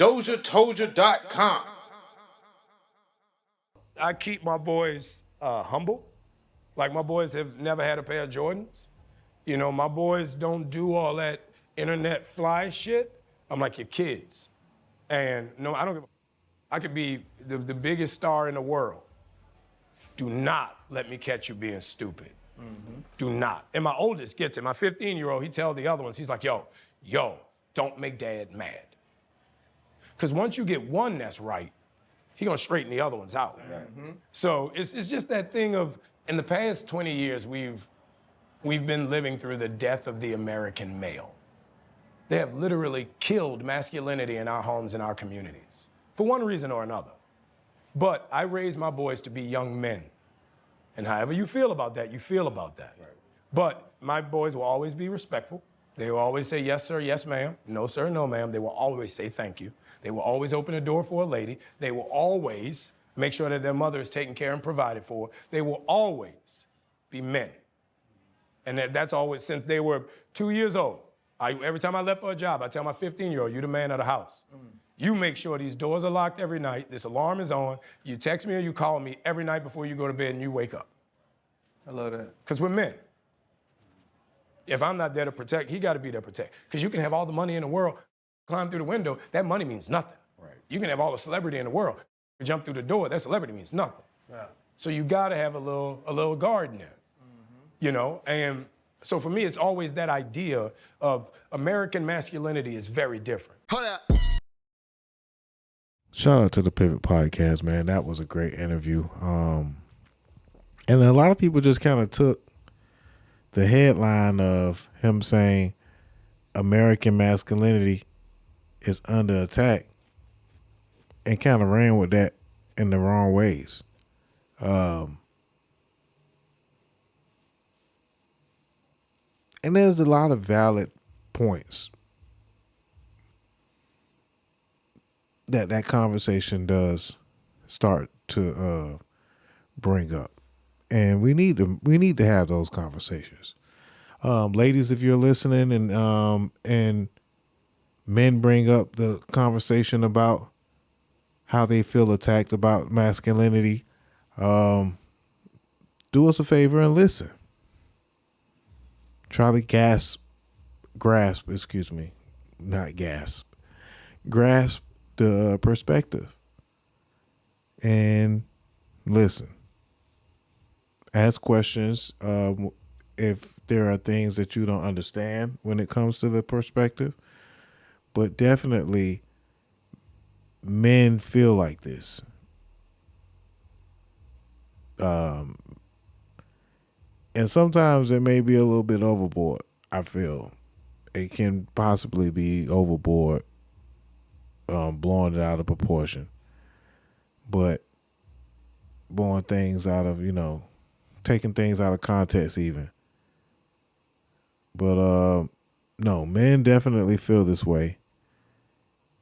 DOZHATOLDYA.COM. I keep my boys humble. Like, my boys have never had a pair of Jordans. You know, my boys don't do all that internet fly shit. I'm like, your kids. And no, I don't give a, I could be the biggest star in the world. Do not let me catch you being stupid. Do not. And my oldest gets it. My 15-year-old, he tells the other ones, he's like, yo, don't make dad mad. Because once you get one that's right, he gonna straighten the other ones out. So it's just that thing of, in the past 20 years, we've been living through the death of the American male. They have literally killed masculinity in our homes and our communities, for one reason or another. But I raised my boys to be young men. And however you feel about that, you feel about that. Right. But my boys will always be respectful. They will always say, yes, sir, yes, ma'am. No, sir, no, ma'am. They will always say thank you. They will always open a door for a lady. They will always make sure that their mother is taken care and provided for. They will always be men. And that's always, since they were 2 years old. Every time I left for a job, I tell my 15-year-old, you're the man of the house. You make sure these doors are locked every night, this alarm is on, you text me or you call me every night before you go to bed and you wake up. I love that. Because we're men. If I'm not there to protect, he got to be there to protect. Because you can have all the money in the world, climb through the window, that money means nothing. Right. You can have all the celebrity in the world, jump through the door, that celebrity means nothing. Yeah. So you got to have a little guard in there, you know? And so for me, it's always that idea of American masculinity is very different. Hold up. Shout out to the Pivot Podcast, man. That was a great interview. And a lot of people just kind of took the headline of him saying American masculinity is under attack and kind of ran with that in the wrong ways. And there's a lot of valid points that conversation does start to bring up. And we need to have those conversations. Ladies, if you're listening and men bring up the conversation about how they feel attacked about masculinity, do us a favor and listen. Try to grasp the perspective and listen. Ask questions if there are things that you don't understand when it comes to the perspective. But definitely, men feel like this. And sometimes it may be a little bit overboard, I feel. It can possibly be overboard, blowing it out of proportion. But blowing things out of, taking things out of context even. But no, men definitely feel this way.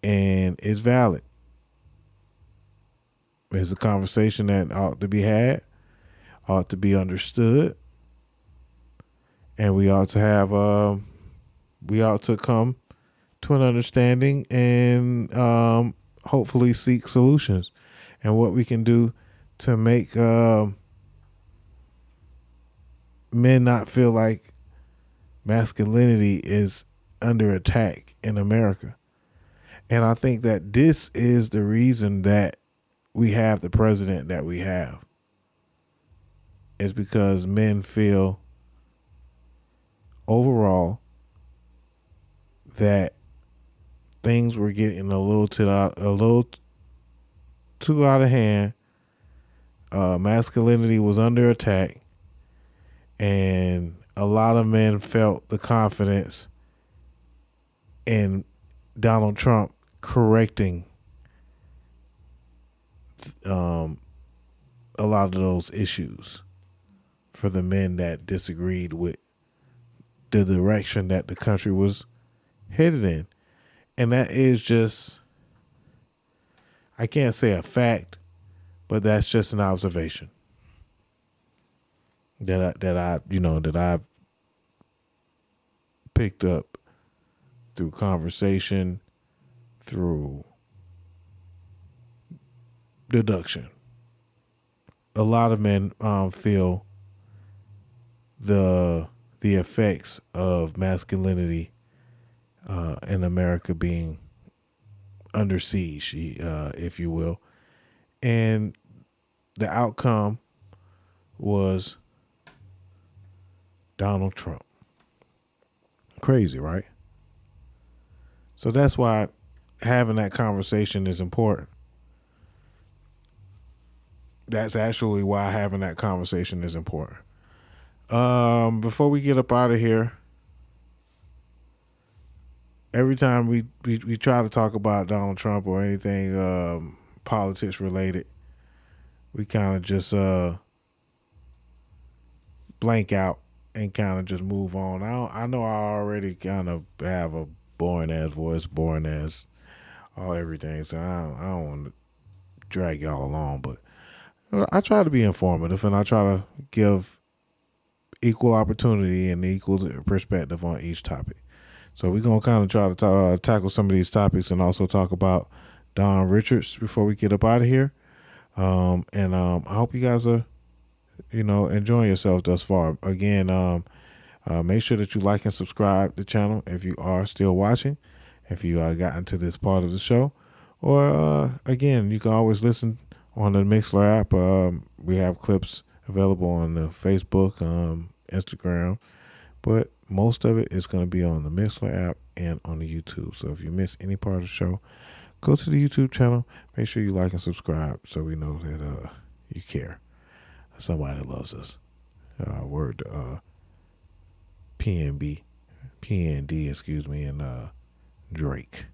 And it's valid. It's a conversation that ought to be had, ought to be understood. And we ought to have we ought to come to an understanding and hopefully seek solutions and what we can do to make men not feel like masculinity is under attack in America. And I think that this is the reason that we have the president that we have. It's because men feel overall that things were getting a little too out of hand. Masculinity was under attack, and a lot of men felt the confidence in Donald Trump correcting a lot of those issues for the men that disagreed with the direction that the country was headed in. And that is just, I can't say a fact, but that's just an observation that I've picked up through conversation, through deduction. A lot of men feel the effects of masculinity in America being under siege, if you will. And the outcome was Donald Trump. Crazy, right? So that's why having that conversation is important. That's actually why having that conversation is important. Before we get up out of here, every time we try to talk about Donald Trump or anything politics related, we kind of just blank out and kind of just move on. I know I already kind of have a boring ass voice, boring ass everything, so I don't want to drag y'all along, but I try to be informative and I try to give equal opportunity and equal perspective on each topic. So we're going to kind of try to tackle some of these topics and also talk about Don Richards before we get up out of here. I hope you guys are, enjoying yourselves thus far. Again, make sure that you like and subscribe to the channel if you are still watching, if you gotten to this part of the show. Or, again, you can always listen on the Mixler app. We have clips available on the Facebook, Instagram, but most of it is going to be on the Mixler app and on the YouTube. So if you miss any part of the show, go to the YouTube channel. Make sure you like and subscribe so we know that you care. Somebody loves us. Word PND, and Drake.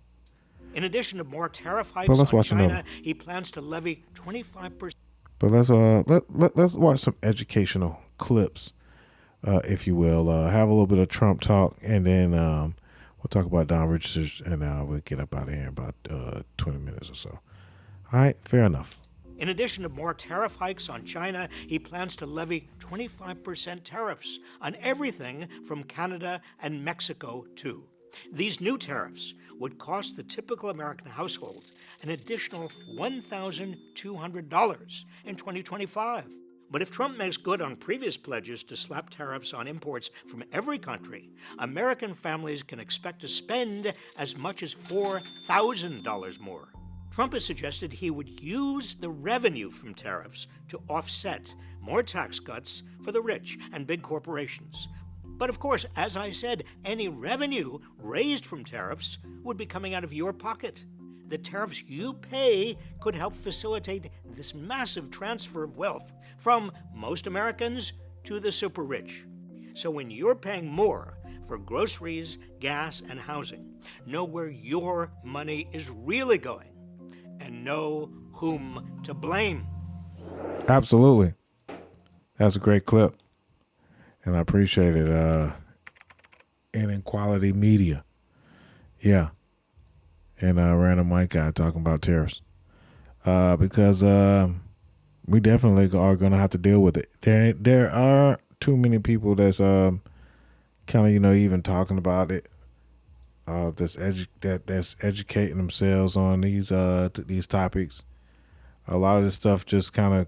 In addition to more tariff hikes on China, he plans to levy 25%. But let's watch some educational clips, if you will. Have a little bit of Trump talk, and then we'll talk about Don Richards, and we'll get up out of here in about 20 minutes or so. All right, fair enough. In addition to more tariff hikes on China, he plans to levy 25% tariffs on everything from Canada and Mexico, too. These new tariffs would cost the typical American household an additional $1,200 in 2025. But if Trump makes good on previous pledges to slap tariffs on imports from every country, American families can expect to spend as much as $4,000 more. Trump has suggested he would use the revenue from tariffs to offset more tax cuts for the rich and big corporations. But of course, as I said, any revenue raised from tariffs would be coming out of your pocket. The tariffs you pay could help facilitate this massive transfer of wealth from most Americans to the super rich. So when you're paying more for groceries, gas, and housing, know where your money is really going and know whom to blame. Absolutely. That's a great clip. And I appreciate it. And in quality media. Yeah. And Random Mike guy talking about tariffs. Because we definitely are going to have to deal with it. There are too many people that's kind of, even talking about it. That's educating themselves on these topics. A lot of this stuff just kind of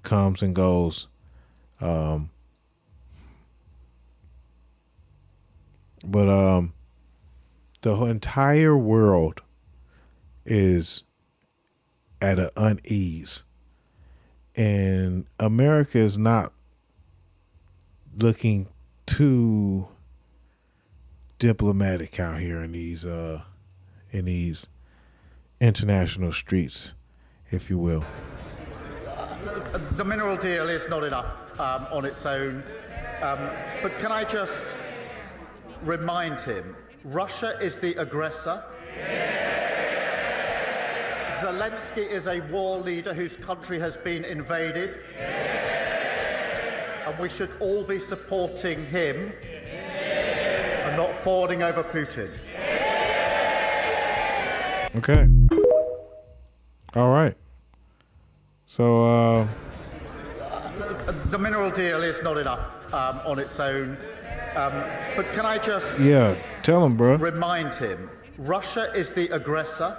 comes and goes. But the whole entire world is at an unease, and America is not looking too diplomatic out here in these international streets, if you will. The mineral deal is not enough on its own, but can I just remind him, Russia is the aggressor. Zelensky is a war leader whose country has been invaded. And we should all be supporting him and not fawning over Putin. Okay. All right. So the mineral deal is not enough on its own. But can I just tell him, bro. Remind him, Russia is the aggressor.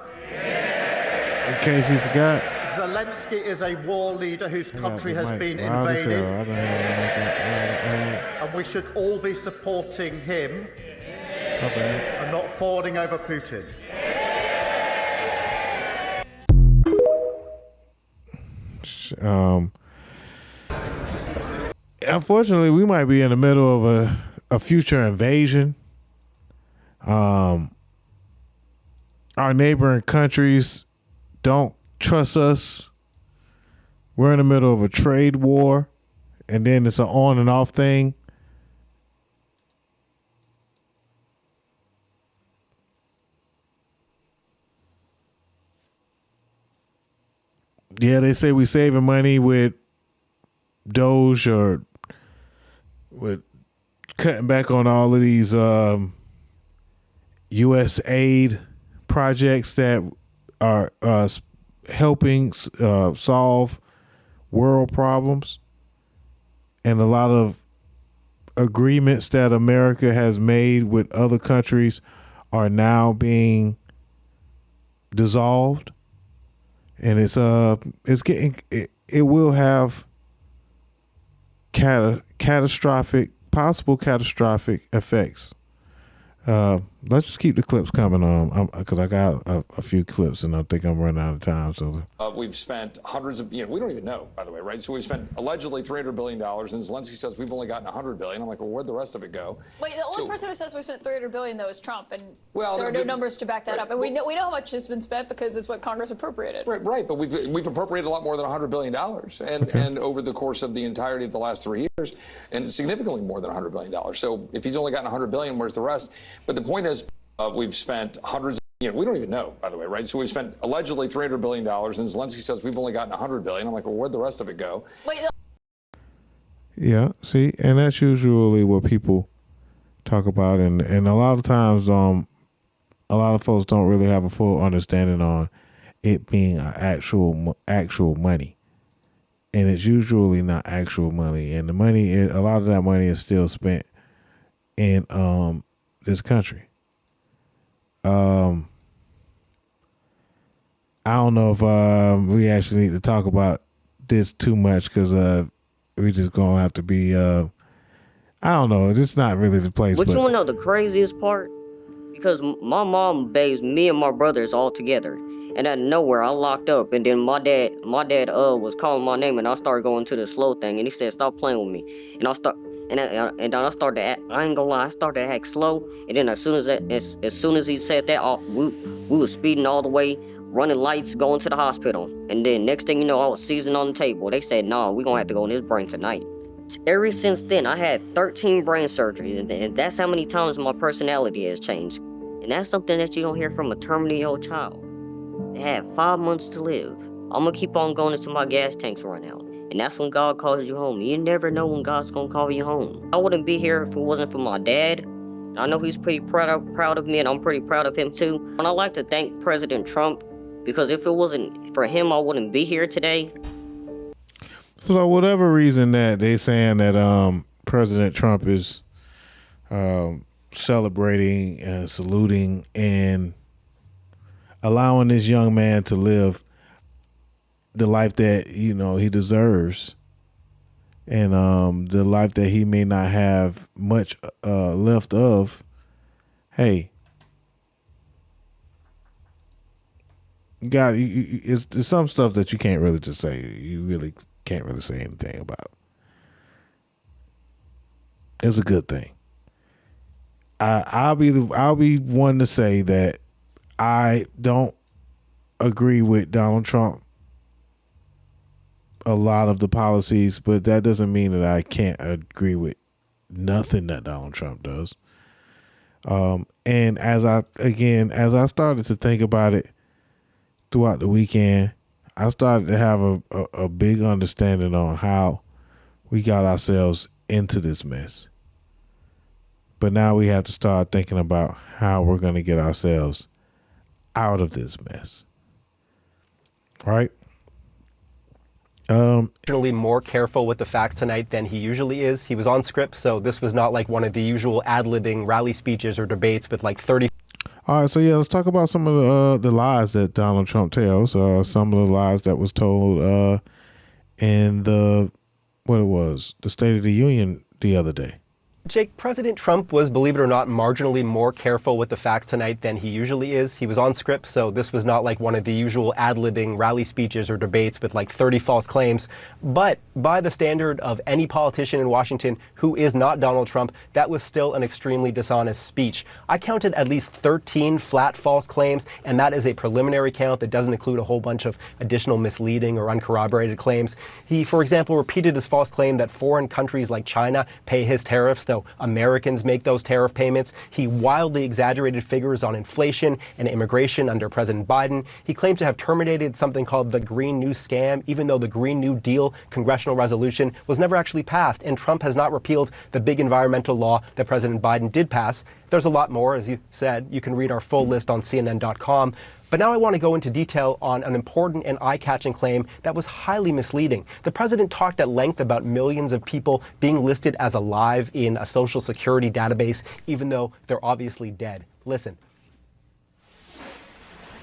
In case he forgot. Zelensky is a war leader whose country has been invaded, and we should all be supporting him and not fawning over Putin. Unfortunately, we might be in the middle of a future invasion. Our neighboring countries don't trust us. We're in the middle of a trade war, and then it's an on and off thing. Yeah, they say we saving money with Doge or with cutting back on all of these U.S. aid projects that are helping solve world problems, and a lot of agreements that America has made with other countries are now being dissolved, and it will have possible catastrophic effects. Let's just keep the clips coming on, because I got a few clips and I think I'm running out of time. So we've spent hundreds of, we don't even know, by the way, right? So we've spent allegedly $300 billion, and Zelensky says we've only gotten $100 billion. I'm like, well, where'd the rest of it go? Wait, the only person who says we spent $300 billion, though, is Trump, and well, there are no numbers to back that up. And we know how much has been spent because it's what Congress appropriated. Right, but we've appropriated a lot more than $100 billion, and over the course of the entirety of the last 3 years, and significantly more than $100 billion. So if he's only gotten $100 billion, where's the rest? But the point is, we've spent hundreds of, we don't even know, by the way, right? So we've spent allegedly $300 billion, and Zelensky says we've only gotten $100 billion. I'm like, well, where'd the rest of it go? Wait, yeah, see, and that's usually what people talk about, and a lot of times, a lot of folks don't really have a full understanding on it being actual money, and it's usually not actual money, and a lot of that money is still spent in this country. I don't know if we actually need to talk about this too much, because we just gonna have to be I don't know, it's not really the place. But you wanna know the craziest part? Because my mom bathes me and my brothers all together, and out of nowhere I locked up, and then my dad was calling my name, and I started going to the slow thing, and he said, stop playing with me. And I started to act, I ain't gonna lie, I started to act slow, and then as soon as he said that, we was speeding all the way, running lights, going to the hospital. And then next thing you know, I was seizing on the table. They said, nah, we gonna have to go in his brain tonight. Ever since then, I had 13 brain surgeries, and that's how many times my personality has changed. And that's something that you don't hear from a terminally ill child. They had 5 months to live. I'm gonna keep on going until my gas tanks run out. And that's when God calls you home. You never know when God's gonna call you home. I wouldn't be here if it wasn't for my dad. I know he's pretty proud of me, and I'm pretty proud of him too. And I'd like to thank President Trump, because if it wasn't for him, I wouldn't be here today. So whatever reason that they saying that President Trump is celebrating and saluting and allowing this young man to live the life that, he deserves, and the life that he may not have much left of, hey, God, it's some stuff that you can't really just say. You really can't really say anything about. It's a good thing. I'll be one to say that I don't agree with Donald Trump a lot of the policies, but that doesn't mean that I can't agree with nothing that Donald Trump does. And as I started to think about it throughout the weekend, I started to have a big understanding on how we got ourselves into this mess. But now we have to start thinking about how we're going to get ourselves out of this mess. Right? More careful with the facts tonight than he usually is. He was on script, so this was not like one of the usual ad-libbing rally speeches or debates with like 30. All right, so yeah, let's talk about some of the lies that Donald Trump tells. Some of the lies that was told in the State of the Union the other day. Jake, President Trump was, believe it or not, marginally more careful with the facts tonight than he usually is. He was on script, so this was not like one of the usual ad-libbing rally speeches or debates with like 30 false claims. But by the standard of any politician in Washington who is not Donald Trump, that was still an extremely dishonest speech. I counted at least 13 flat false claims, and that is a preliminary count that doesn't include a whole bunch of additional misleading or uncorroborated claims. He, for example, repeated his false claim that foreign countries like China pay his tariffs, though Americans make those tariff payments. He wildly exaggerated figures on inflation and immigration under President Biden. He claimed to have terminated something called the Green New Scam, even though the Green New Deal congressional resolution was never actually passed, and Trump has not repealed the big environmental law that President Biden did pass. There's a lot more, as you said. You can read our full list on CNN.com. But now I want to go into detail on an important and eye-catching claim that was highly misleading. The president talked at length about millions of people being listed as alive in a Social Security database, even though they're obviously dead. Listen.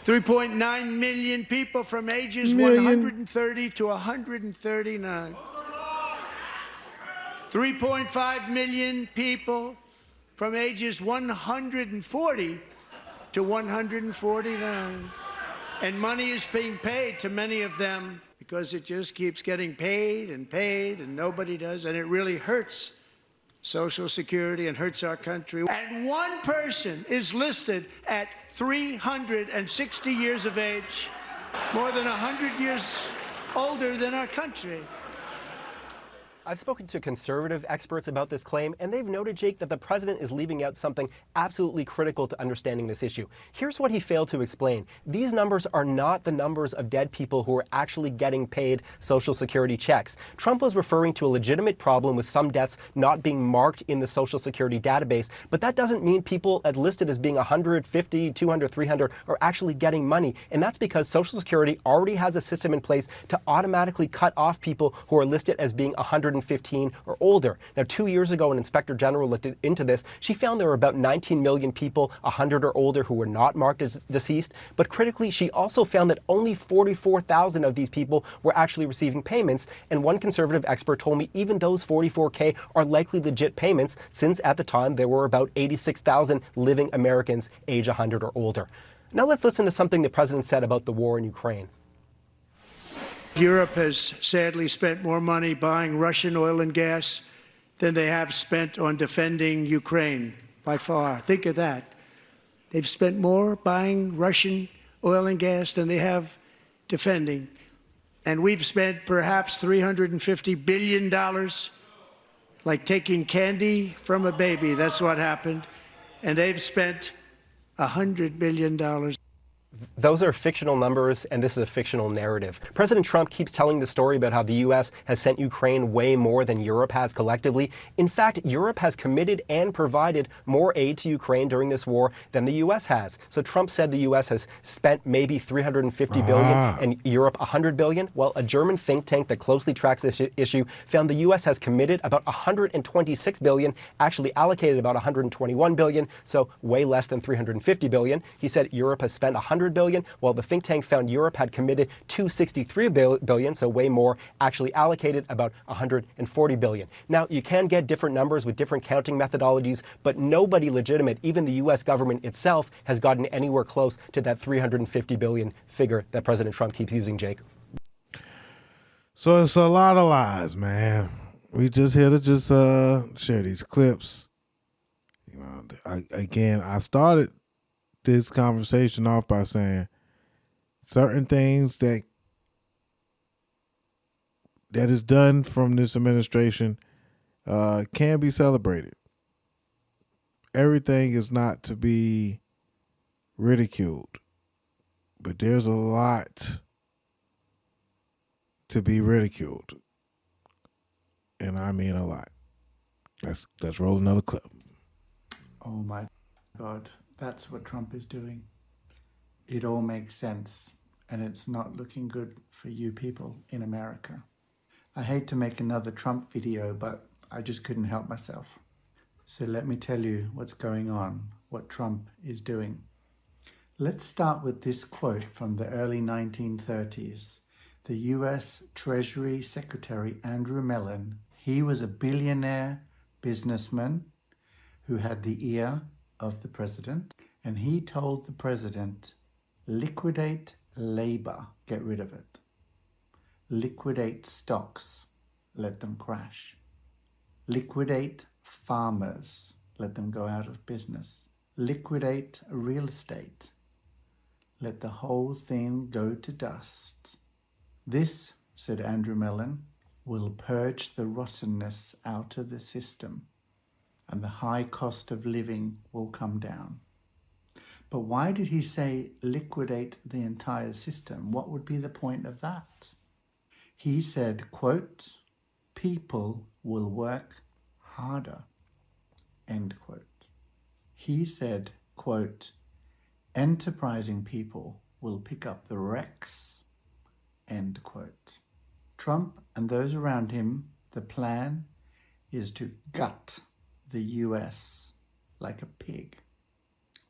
3.9 million people from ages 130 to 139. 3.5 million people from ages 140 to 149. And money is being paid to many of them because it just keeps getting paid and nobody does. And it really hurts Social Security and hurts our country. And one person is listed at 360 years of age, more than 100 years older than our country. I've spoken to conservative experts about this claim, and they've noted, Jake, that the president is leaving out something absolutely critical to understanding this issue. Here's what he failed to explain. These numbers are not the numbers of dead people who are actually getting paid Social Security checks. Trump was referring to a legitimate problem with some deaths not being marked in the Social Security database, but that doesn't mean people listed as being 150, 200, 300 are actually getting money. And that's because Social Security already has a system in place to automatically cut off people who are listed as being 115 or older. Now, 2 years ago, an inspector general looked into this. She found there were about 19 million people 100 or older who were not marked as deceased. But critically, she also found that only 44,000 of these people were actually receiving payments. And one conservative expert told me even those 44K are likely legit payments, since at the time there were about 86,000 living Americans age 100 or older. Now let's listen to something the president said about the war in Ukraine. Europe has sadly spent more money buying Russian oil and gas than they have spent on defending Ukraine, by far. Think of that. They've spent more buying Russian oil and gas than they have defending. And we've spent perhaps $350 billion, like taking candy from a baby. That's what happened. And they've spent $100 billion. Those are fictional numbers, and this is a fictional narrative. President Trump keeps telling the story about how the U.S. has sent Ukraine way more than Europe has collectively. In fact, Europe has committed and provided more aid to Ukraine during this war than the U.S. has. So Trump said the U.S. has spent maybe $350 billion and Europe $100 billion. Well, a German think tank that closely tracks this issue found the U.S. has committed about $126 billion, actually allocated about $121 billion, so way less than $350 billion. He said Europe has spent $100 billion, while the think tank found Europe had committed $263 billion, so way more, actually allocated about $140 billion. Now, you can get different numbers with different counting methodologies, but nobody legitimate, even the U.S. government itself, has gotten anywhere close to that $350 billion figure that President Trump keeps using, Jake. So it's a lot of lies, man. We just here to share these clips. You know, I started this conversation off by saying certain things that is done from this administration can be celebrated. Everything is not to be ridiculed, but there's a lot to be ridiculed, and I mean a lot. Let's roll another clip. Oh my God. That's what Trump is doing. It all makes sense, and it's not looking good for you people in America. I hate to make another Trump video, but I just couldn't help myself. So let me tell you what's going on, what Trump is doing. Let's start with this quote from the early 1930s. The US Treasury Secretary Andrew Mellon, he was a billionaire businessman who had the ear of the president, and he told the president, liquidate labor, get rid of it. Liquidate stocks, let them crash. Liquidate farmers, let them go out of business. Liquidate real estate, let the whole thing go to dust. This, said Andrew Mellon, will purge the rottenness out of the system, and the high cost of living will come down. But why did he say liquidate the entire system? What would be the point of that? He said, quote, people will work harder, end quote. He said, quote, enterprising people will pick up the wrecks, end quote. Trump and those around him, the plan is to gut the US like a pig.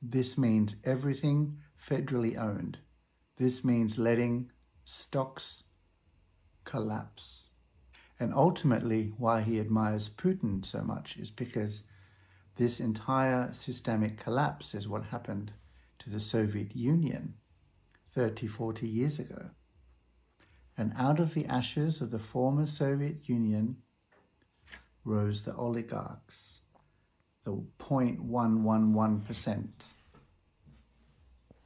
This means everything federally owned. This means letting stocks collapse. And ultimately, why he admires Putin so much is because this entire systemic collapse is what happened to the Soviet Union 30, 40 years ago. And out of the ashes of the former Soviet Union rose the oligarchs, the 0.111%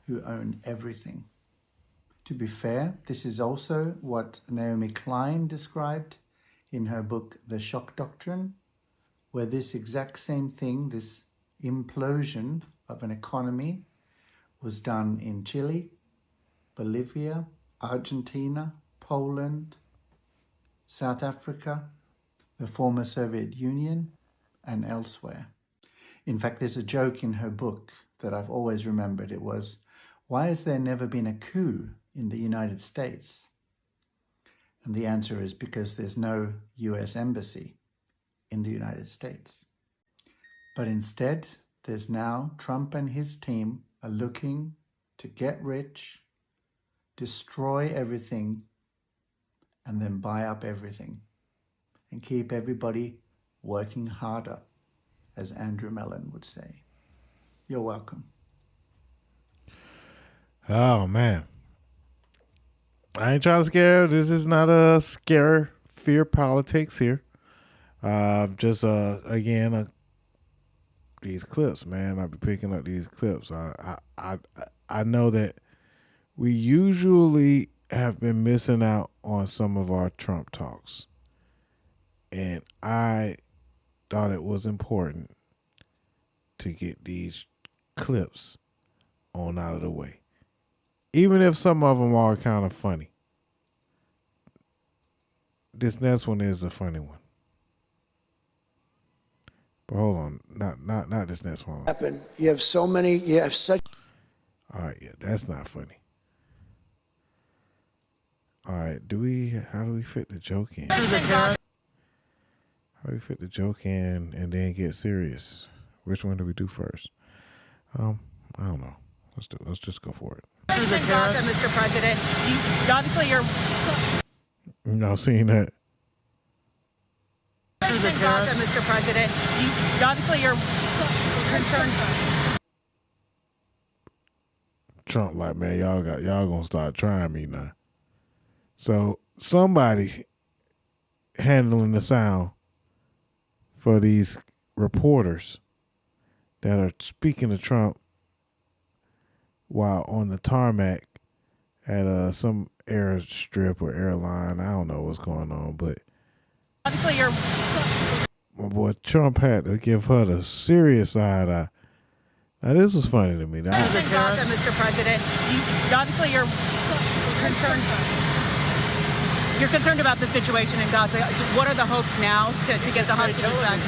who own everything. To be fair, this is also what Naomi Klein described in her book, The Shock Doctrine, where this exact same thing, this implosion of an economy, was done in Chile, Bolivia, Argentina, Poland, South Africa, the former Soviet Union, and elsewhere. In fact, there's a joke in her book that I've always remembered. It was, why has there never been a coup in the United States? And the answer is because there's no US embassy in the United States. But instead, there's now Trump and his team are looking to get rich, destroy everything, and then buy up everything and keep everybody working harder, as Andrew Mellon would say. You're welcome. Oh, man. I ain't trying to scare. This is not a scare, fear politics here. Just, again, these clips, man. I've been picking up these clips. I know that we usually have been missing out on some of our Trump talks. And I thought it was important to get these clips on out of the way. Even if some of them are kind of funny. This next one is a funny one. But hold on. Not this next one. You have so many, you have such... All right, yeah, that's not funny. All right, how do we fit the joke in? How do we fit the joke in and then get serious? Which one do we do first? I don't know. Let's just go for it. Mr. President, obviously you're... You know, seeing that. Mr. President, obviously you're concerned. Trump like, man, y'all gonna start trying me now. So somebody handling the sound for these reporters that are speaking to Trump while on the tarmac at some airstrip or airline. I don't know what's going on, but obviously you're... my boy Trump had to give her the serious side eye. Now this was funny to me. Mr. President, obviously you're concerned. You're concerned about the situation in Gaza. What are the hopes now to get the hostages back?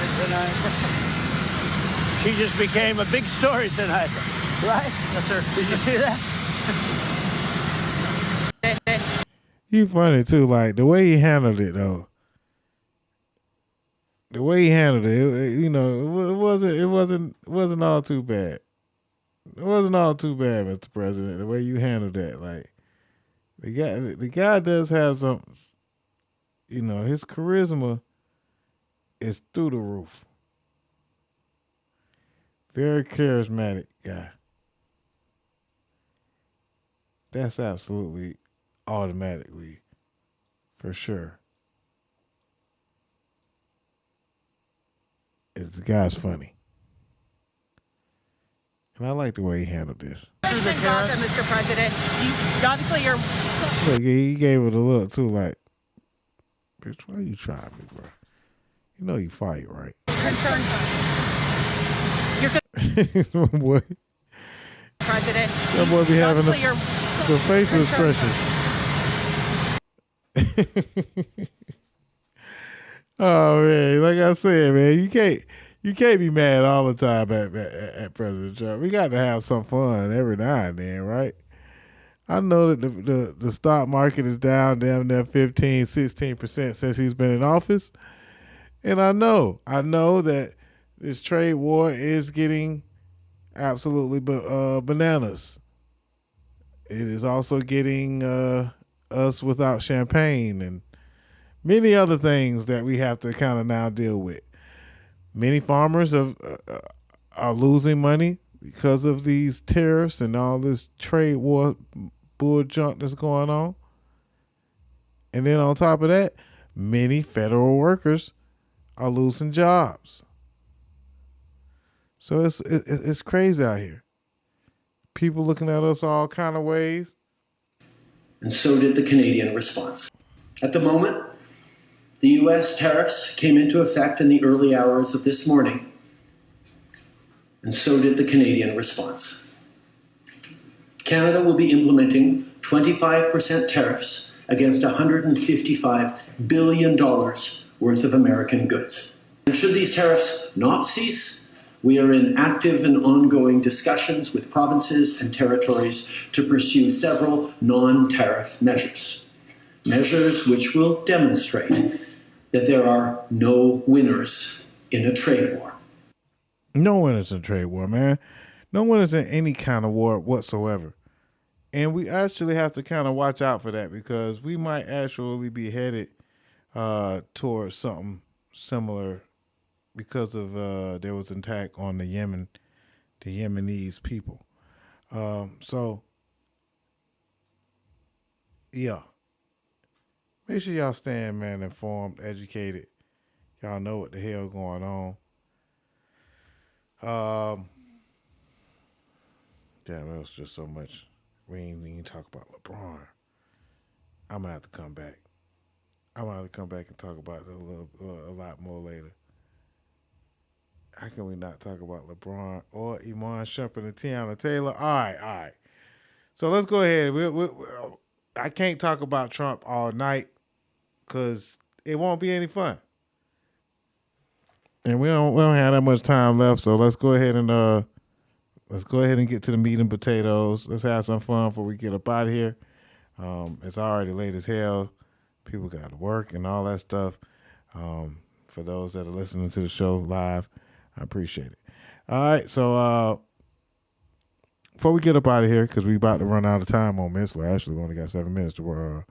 She just became a big story tonight, right? Yes, sir. Did you see that? He funny too, like the way he handled it though. The way he handled it, you know, it wasn't all too bad. wasn't all too bad, Mr. President. The way you handled that, like the guy does have some, his charisma is through the roof. Very charismatic guy. That's absolutely automatically for sure. The guy's funny. And I like the way he handled this. Mr. President, obviously you're... Look, he gave it a look too, like, bitch, why you trying me, bro? You know you fight, right? Boy. President. That boy be having the facial expression. Oh man, like I said, man, you can't be mad all the time at President Trump. We got to have some fun every now and then, right? I know that the stock market is down damn near 15-16% since he's been in office. And I know that this trade war is getting absolutely bananas. It is also getting us without champagne and many other things that we have to kind of now deal with. Many farmers are losing money because of these tariffs and all this trade war bull junk that's going on. And then on top of that, many federal workers are losing jobs. So it's crazy out here. People looking at us all kind of ways. And so did the Canadian response. At the moment, the U.S. tariffs came into effect in the early hours of this morning, and so did the Canadian response. Canada will be implementing 25% tariffs against $155 billion worth of American goods. And should these tariffs not cease, we are in active and ongoing discussions with provinces and territories to pursue several non-tariff measures. Measures which will demonstrate that there are no winners in a trade war. No winners in a trade war, man. No winners in any kind of war whatsoever. And we actually have to kind of watch out for that because we might actually be headed towards something similar because of there was an attack on the Yemenis people. So, yeah. Make sure y'all stand, man, informed, educated. Y'all know what the hell going on. Damn, it was just so much. We ain't even talk about LeBron. I'm going to have to come back. I'm going to have to come back and talk about it a lot more later. How can we not talk about LeBron or Iman Shumpert Teyana Taylor? All right. So let's go ahead. I can't talk about Trump all night because it won't be any fun. And we don't have that much time left, so let's go ahead and get to the meat and potatoes. Let's have some fun before we get up out of here. It's already late as hell. People got to work and all that stuff. For those that are listening to the show live, I appreciate it. All right, so before we get up out of here, because we about to run out of time on Missler. Actually, we only got 7 minutes to work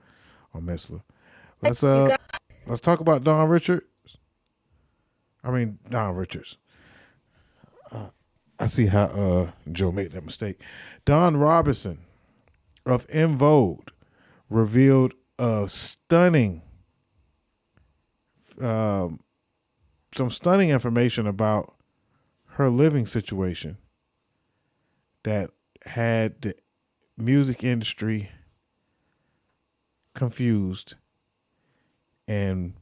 on Missler. Let's talk about Don Richards. I see how Joe made that mistake. Don Robinson of En Vogue revealed some stunning information about her living situation that had the music industry confused and,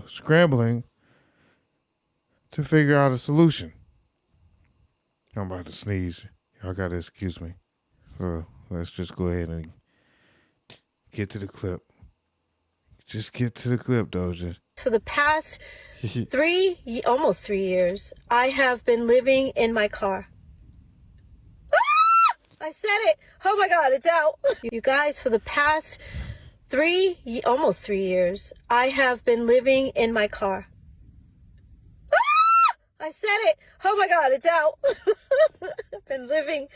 scrambling to figure out a solution. I'm about to sneeze. Y'all got to excuse me. So let's just go ahead and get to the clip. Just get to the clip, Doja. For the past almost 3 years, I have been living in my car. Ah! I said it. Oh my God, it's out. You guys, for the past almost 3 years, I have been living in my car. I said it. Oh my God, it's out. I've been living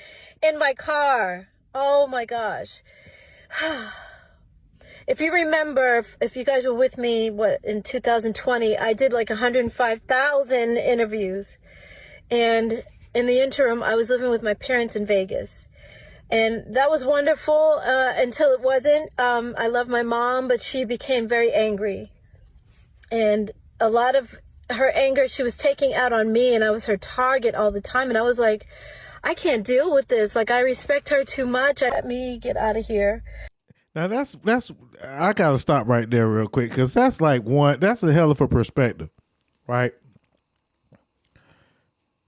in my car. Oh my gosh. If you remember, if you guys were with me, in 2020, I did like 105,000 interviews. And in the interim, I was living with my parents in Vegas. And that was wonderful until it wasn't. I love my mom, but she became very angry. And a lot of her anger, she was taking out on me, and I was her target all the time. And I was like, I can't deal with this. Like, I respect her too much. Let me get out of here. Now that's I gotta stop right there real quick, because that's a hell of a perspective, right?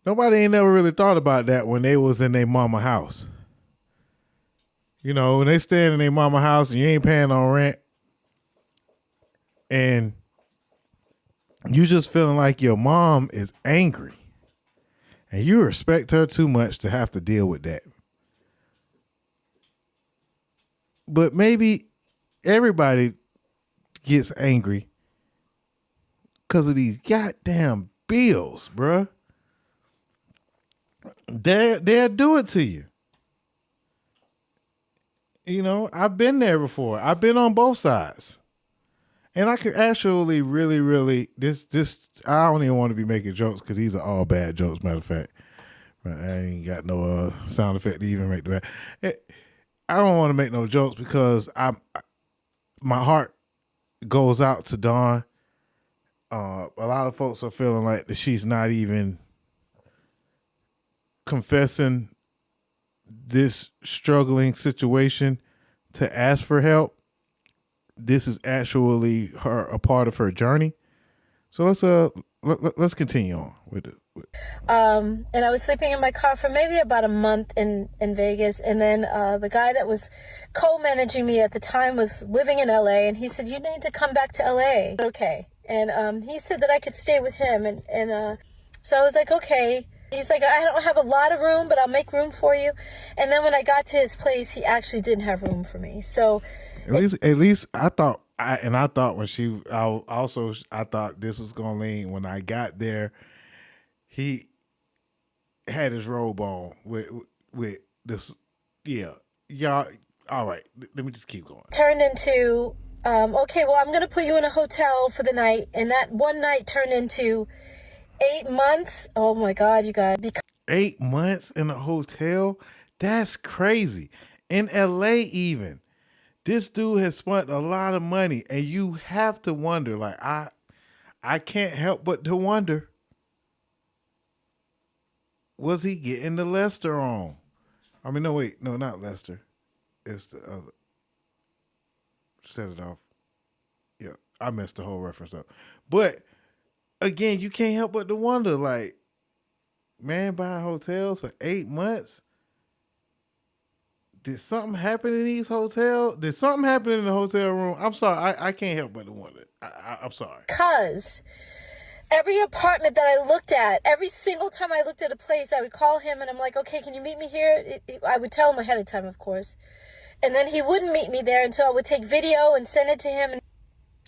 Nobody ain't never really thought about that when they was in their mama house. You know, when they staying in their mama house and you ain't paying on rent, and you just feeling like your mom is angry, and you respect her too much to have to deal with that. But maybe everybody gets angry because of these goddamn bills, bruh. They'll do it to you. You know, I've been there before. I've been on both sides. And I could actually really, I don't even want to be making jokes because these are all bad jokes, matter of fact. But I ain't got no sound effect to even make the bad. I don't want to make no jokes because my heart goes out to Dawn. A lot of folks are feeling like that she's not even confessing this struggling situation to ask for help. This is actually a part of her journey. So let's continue on with it. And I was sleeping in my car for maybe about a month in Vegas. And then the guy that was co-managing me at the time was living in LA. And he said, you need to come back to LA. Okay. And he said that I could stay with him. And so I was like, okay. He's like, I don't have a lot of room, but I'll make room for you. And then when I got to his place, he actually didn't have room for me. So at least I thought, I thought this was going to lean. When I got there, he had his robe on with this. Yeah. Y'all. All right. Let me just keep going. Turned into, okay, well, I'm going to put you in a hotel for the night. And that one night turned into 8 months. Oh my God, you guys. 8 months in a hotel? That's crazy. In LA even. This dude has spent a lot of money, and you have to wonder, like, I can't help but to wonder, was he getting the Lester on? I mean, no, not Lester. It's the other. Set it off. Yeah, I messed the whole reference up. But again, you can't help but to wonder, like, man buying hotels for 8 months? Did something happen in these hotels? Did something happen in the hotel room? I'm sorry, I can't help but to wonder. I'm sorry. Because every apartment that I looked at, every single time I looked at a place, I would call him and I'm like, okay, can you meet me here? I would tell him ahead of time, of course. And then he wouldn't meet me there until I would take video and send it to him. And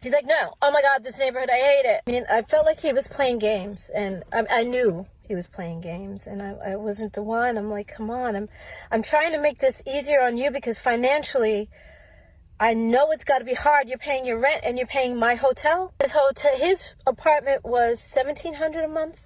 he's like, no, oh my God, this neighborhood, I hate it. I mean, I felt like he was playing games, and I knew he was playing games, and I wasn't the one. I'm like, come on, I'm trying to make this easier on you because financially, I know it's got to be hard. You're paying your rent and you're paying my hotel. His apartment was $1,700 a month.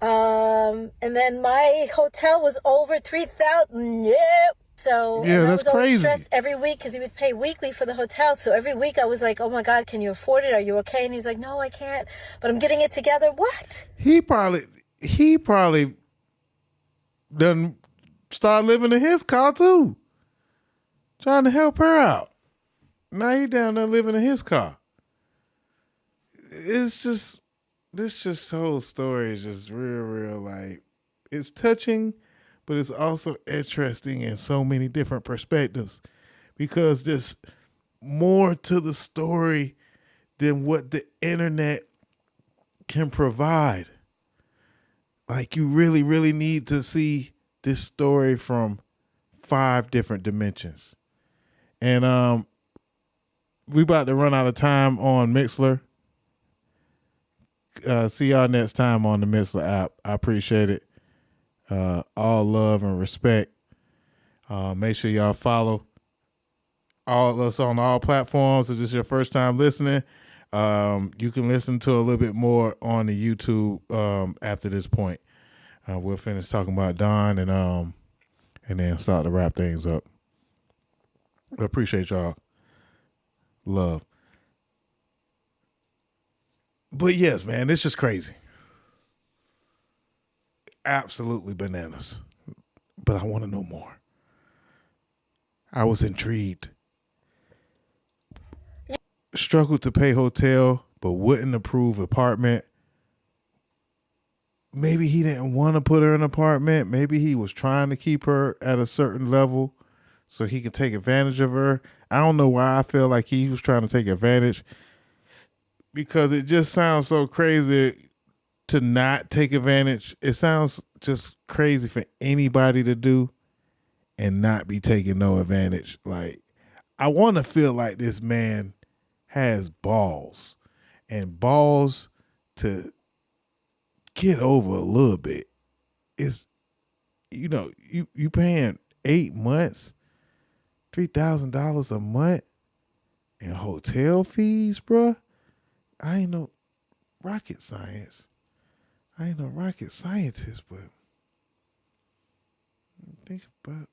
And then my hotel was over $3,000. Yep. So yeah, I that's was always crazy. stressed every week because he would pay weekly for the hotel. So every week I was like, oh my God, can you afford it? Are you okay? And he's like, no, I can't, but I'm getting it together. What? He probably done start living in his car too. Trying to help her out. Now he down there living in his car. This whole story is just real, like, it's touching, but it's also interesting in so many different perspectives because there's more to the story than what the internet can provide. Like, you really, really need to see this story from 5 different dimensions. And we about to run out of time on Mixler. See y'all next time on the Mixler app. I appreciate it. All love and respect. Make sure y'all follow all of us on all platforms. If this is your first time listening, you can listen to a little bit more on the YouTube after this point. We'll finish talking about Don and then start to wrap things up. I appreciate y'all. Love. But yes, man, it's just crazy. Absolutely bananas. But I want to know more. I was intrigued. Struggled to pay hotel, but wouldn't approve apartment. Maybe he didn't want to put her in an apartment. Maybe he was trying to keep her at a certain level so he could take advantage of her. I don't know why I feel like he was trying to take advantage, because it just sounds so crazy to not take advantage. It sounds just crazy for anybody to do and not be taking no advantage. Like, I want to feel like this man has balls to get over a little bit. It's, you paying 8 months, $3,000 a month in hotel fees, bruh. I ain't no rocket scientist, but think about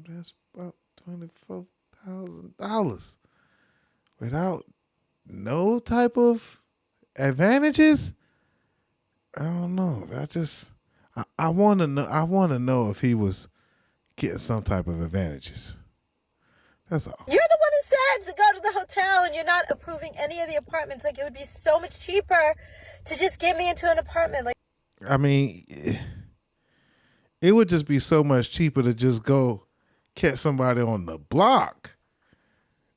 that's about $24,000 without no type of advantages. I don't know. I want to know. I want to know if he was getting some type of advantages. That's all. You're the one who said to go to the hotel, and you're not approving any of the apartments. Like, it would be so much cheaper to just get me into an apartment. Like, I mean, it would just be so much cheaper to just go catch somebody on the block.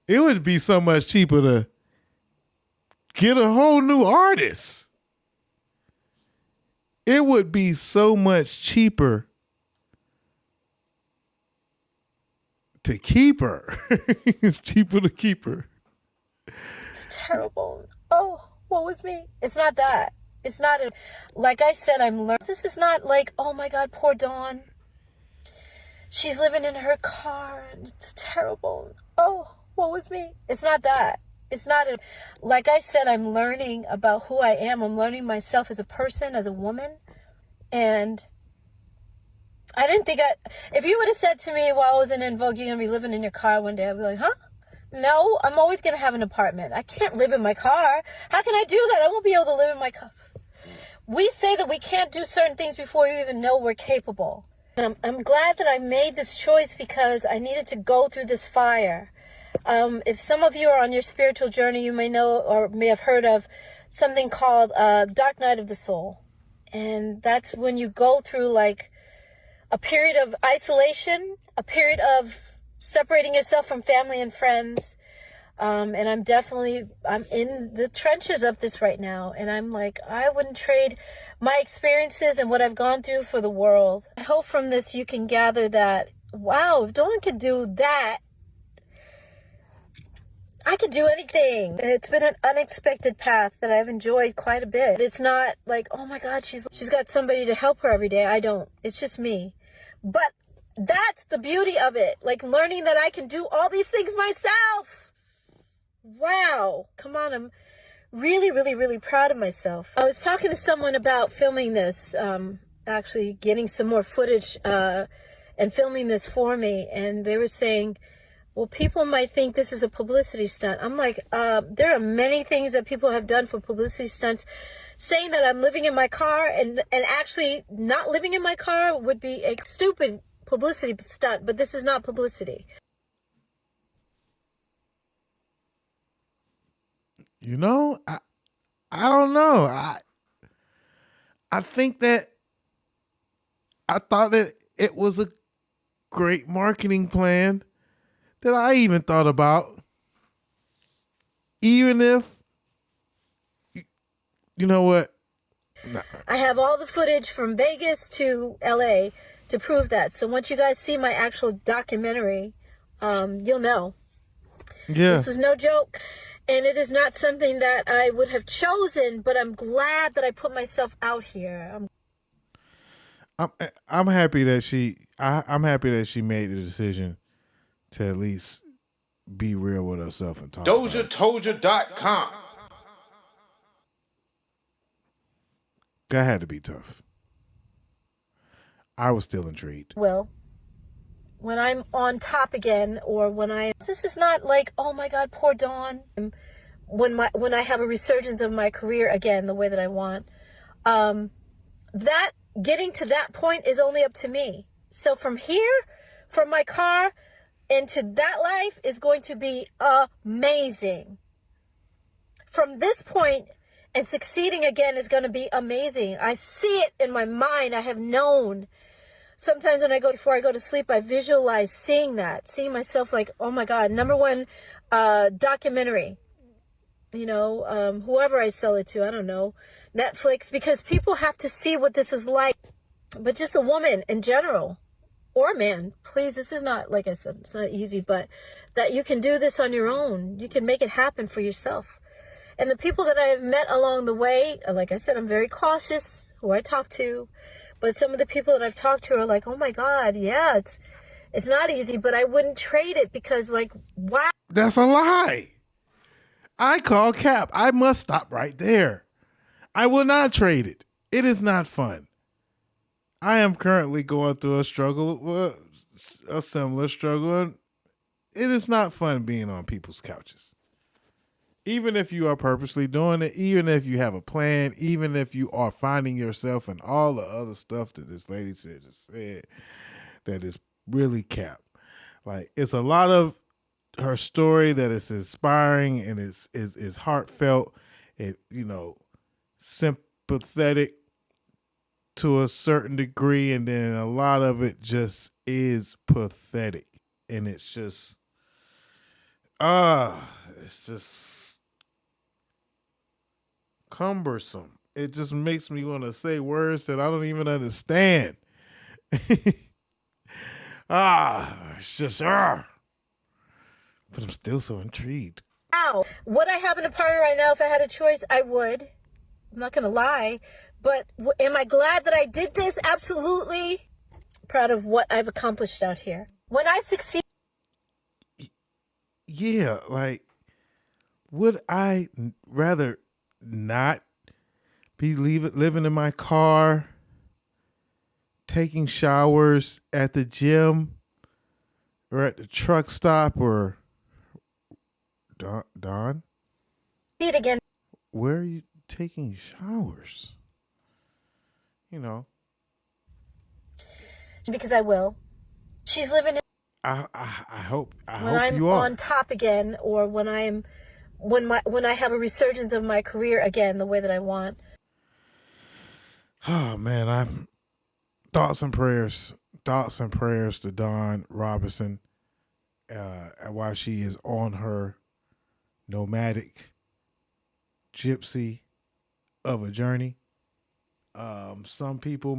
It would be so much cheaper to get a whole new artist. It would be so much cheaper to keep her. It's cheaper to keep her. It's terrible. Oh, what was me? It's not that. It's not like I said, I'm learning. This is not like, oh my God, poor Dawn. She's living in her car and it's terrible. Oh, what was me? It's not that. It's not like I said, I'm learning about who I am. I'm learning myself as a person, as a woman. And I didn't think if you would have said to me while I was in En Vogue, you're going to be living in your car one day, I'd be like, huh? No, I'm always going to have an apartment. I can't live in my car. How can I do that? I won't be able to live in my car. We say that we can't do certain things before you even know we're capable. And I'm glad that I made this choice because I needed to go through this fire. If some of you are on your spiritual journey, you may know or may have heard of something called Dark Night of the Soul. And that's when you go through like a period of isolation, a period of separating yourself from family and friends. And I'm in the trenches of this right now. And I'm like, I wouldn't trade my experiences and what I've gone through for the world. I hope from this you can gather that, wow, if Dawn could do that, I can do anything. It's been an unexpected path that I've enjoyed quite a bit. It's not like, oh my God, she's got somebody to help her every day. I don't. It's just me. But that's the beauty of it. Like learning that I can do all these things myself. Wow. Come on. I'm really, really, really proud of myself. I was talking to someone about filming this, actually getting some more footage and filming this for me. And they were saying, well, people might think this is a publicity stunt. I'm like, there are many things that people have done for publicity stunts. Saying that I'm living in my car and actually not living in my car would be a stupid publicity stunt, but this is not publicity. You know, I don't know. I think that I thought that it was a great marketing plan that I even thought about. Even if, you know what? No. I have all the footage from Vegas to LA to prove that. So once you guys see my actual documentary, you'll know. Yeah. This was no joke. And it is not something that I would have chosen, but I'm glad that I put myself out here. I'm happy that I'm happy that she made the decision to at least be real with herself and talk. DOZHATOLDYA.COM. That had to be tough. I was still intrigued. Well, when I'm on top again, or this is not like, oh my God, poor Dawn. When I have a resurgence of my career again, the way that I want, that getting to that point is only up to me. So from here, from my car into that life is going to be amazing. From this point and succeeding again is going to be amazing. I see it in my mind. I have known. Sometimes before I go to sleep, I visualize seeing myself like, oh my God, #1 documentary, whoever I sell it to, I don't know, Netflix, because people have to see what this is like. But just a woman in general, or a man, please, this is not, like I said, it's not easy, but that you can do this on your own. You can make it happen for yourself. And the people that I have met along the way, like I said, I'm very cautious who I talk to. But some of the people that I've talked to are like, oh my God, yeah, it's not easy, but I wouldn't trade it because, like, wow. That's a lie. I call cap. I must stop right there. I will not trade it. It is not fun. I am currently going through a similar struggle, and it is not fun being on people's couches. Even if you are purposely doing it, even if you have a plan, even if you are finding yourself and all the other stuff that this lady said, that is really cap. Like, it's a lot of her story that is inspiring and is heartfelt, sympathetic to a certain degree, and then a lot of it just is pathetic, and it's just cumbersome. It just makes me want to say words that I don't even understand. It's just but I'm still so intrigued. Wow. Would I have an apartment right now if I had a choice? I would. I'm not going to lie. But am I glad that I did this? Absolutely. Proud of what I've accomplished out here. When I succeed. Yeah, like, would I rather not be living in my car, taking showers at the gym or at the truck stop, or Don? See it again. Where are you taking showers? Because I will. She's living in. I hope when I'm you are on top again, or when I have a resurgence of my career again, the way that I want. Oh man, I'm thoughts and prayers to Dawn Robinson while she is on her nomadic gypsy of a journey. Some people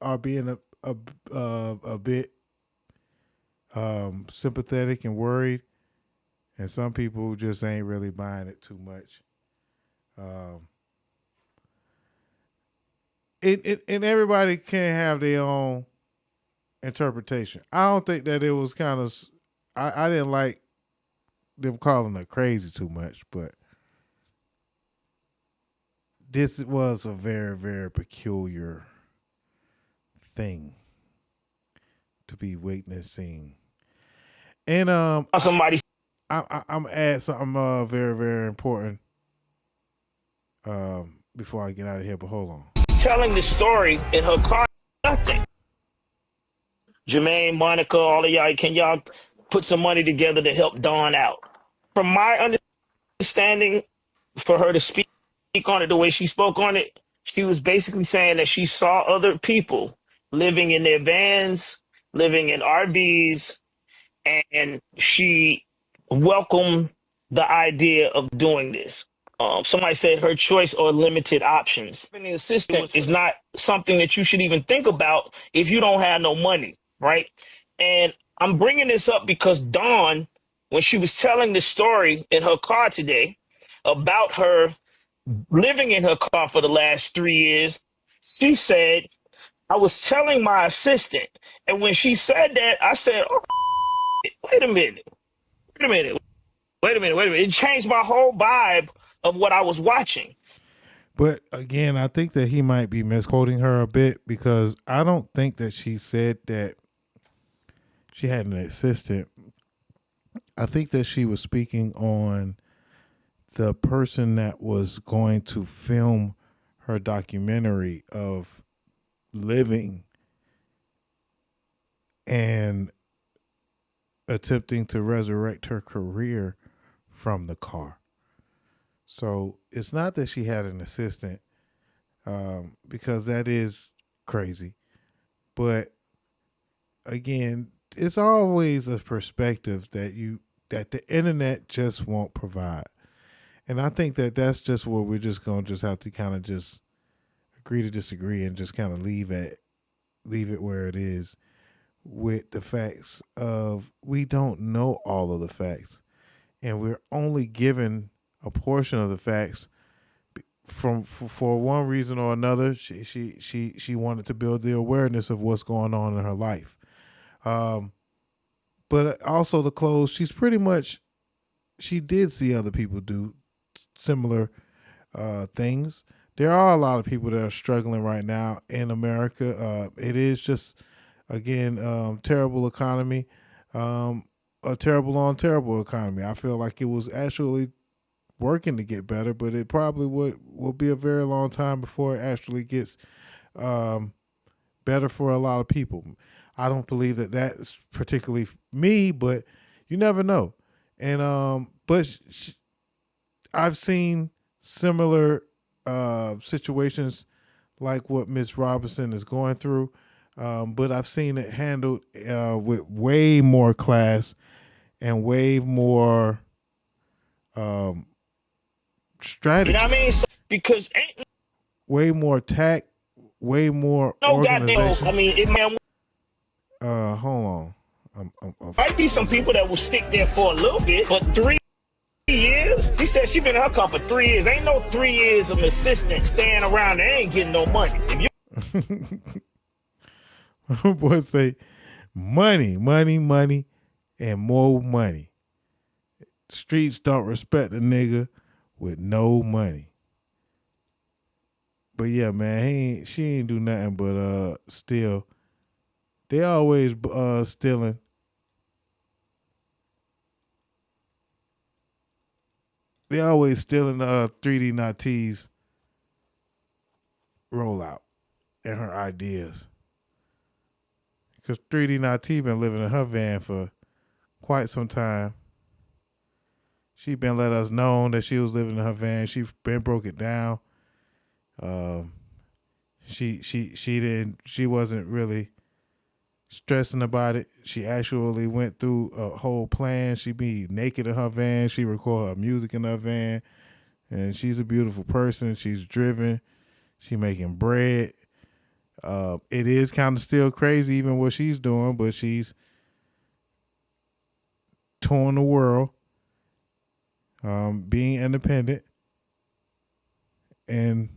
are being a bit sympathetic and worried, and some people just ain't really buying it too much. And everybody can have their own interpretation. I don't think that it was kind of. I didn't like them calling her crazy too much, but this was a very, very peculiar thing to be witnessing. And I'm gonna add something very, very important before I get out of here, but hold on. Telling the story in her car, nothing. Jermaine, Monica, all of y'all, can y'all put some money together to help Dawn out? From my understanding, for her to speak on it the way she spoke on it, she was basically saying that she saw other people living in their vans, living in RVs, and she welcomed the idea of doing this. Somebody said her choice or limited options. Being an assistant is not something that you should even think about if you don't have no money, right? And I'm bringing this up because Dawn when she was telling the story in her car today about her living in her car for the last 3 years, she said, I was telling my assistant. And when she said that, I said, oh, wait a minute. It changed my whole vibe of what I was watching. But again, I think that he might be misquoting her a bit, because I don't think that she said that she had an assistant. I think that she was speaking on the person that was going to film her documentary of living and attempting to resurrect her career from the car. So it's not that she had an assistant, because that is crazy. But again, it's always a perspective that the internet just won't provide. And I think that that's just where we're just going to just have to kind of just agree to disagree and just kind of leave it where it is, with the facts of we don't know all of the facts, and we're only given a portion of the facts for one reason or another. She wanted to build the awareness of what's going on in her life. But also the clothes, she did see other people do similar things. There are a lot of people that are struggling right now in America. It is just, again, terrible economy, a terrible on terrible economy. I feel like it was actually working to get better, but it probably will be a very long time before it actually gets better for a lot of people. I don't believe that that's particularly me, but you never know. And I've seen similar situations like what Ms. Robinson is going through, but I've seen it handled with way more class and way more strategy. You know what I mean? So, because way more tact, way more organization. I mean, hold on. Might be some people that will stick there for a little bit, but 3 years? She said she been in her car for 3 years. Ain't no 3 years of assistant staying around and ain't getting no money. My boy say money, and more money. Streets don't respect a nigga with no money. But yeah, man, she ain't do nothing but steal. They always stealing. They always stealing 3D Natee's rollout and her ideas. Because 3D Natee been living in her van for quite some time. She been let us know that she was living in her van. She been broke it down. She wasn't really stressing about it. She actually went through a whole plan. She be naked in her van. She record her music in her van. And she's a beautiful person. She's driven. She making bread. It is kind of still crazy even what she's doing, but she's touring the world, being independent, and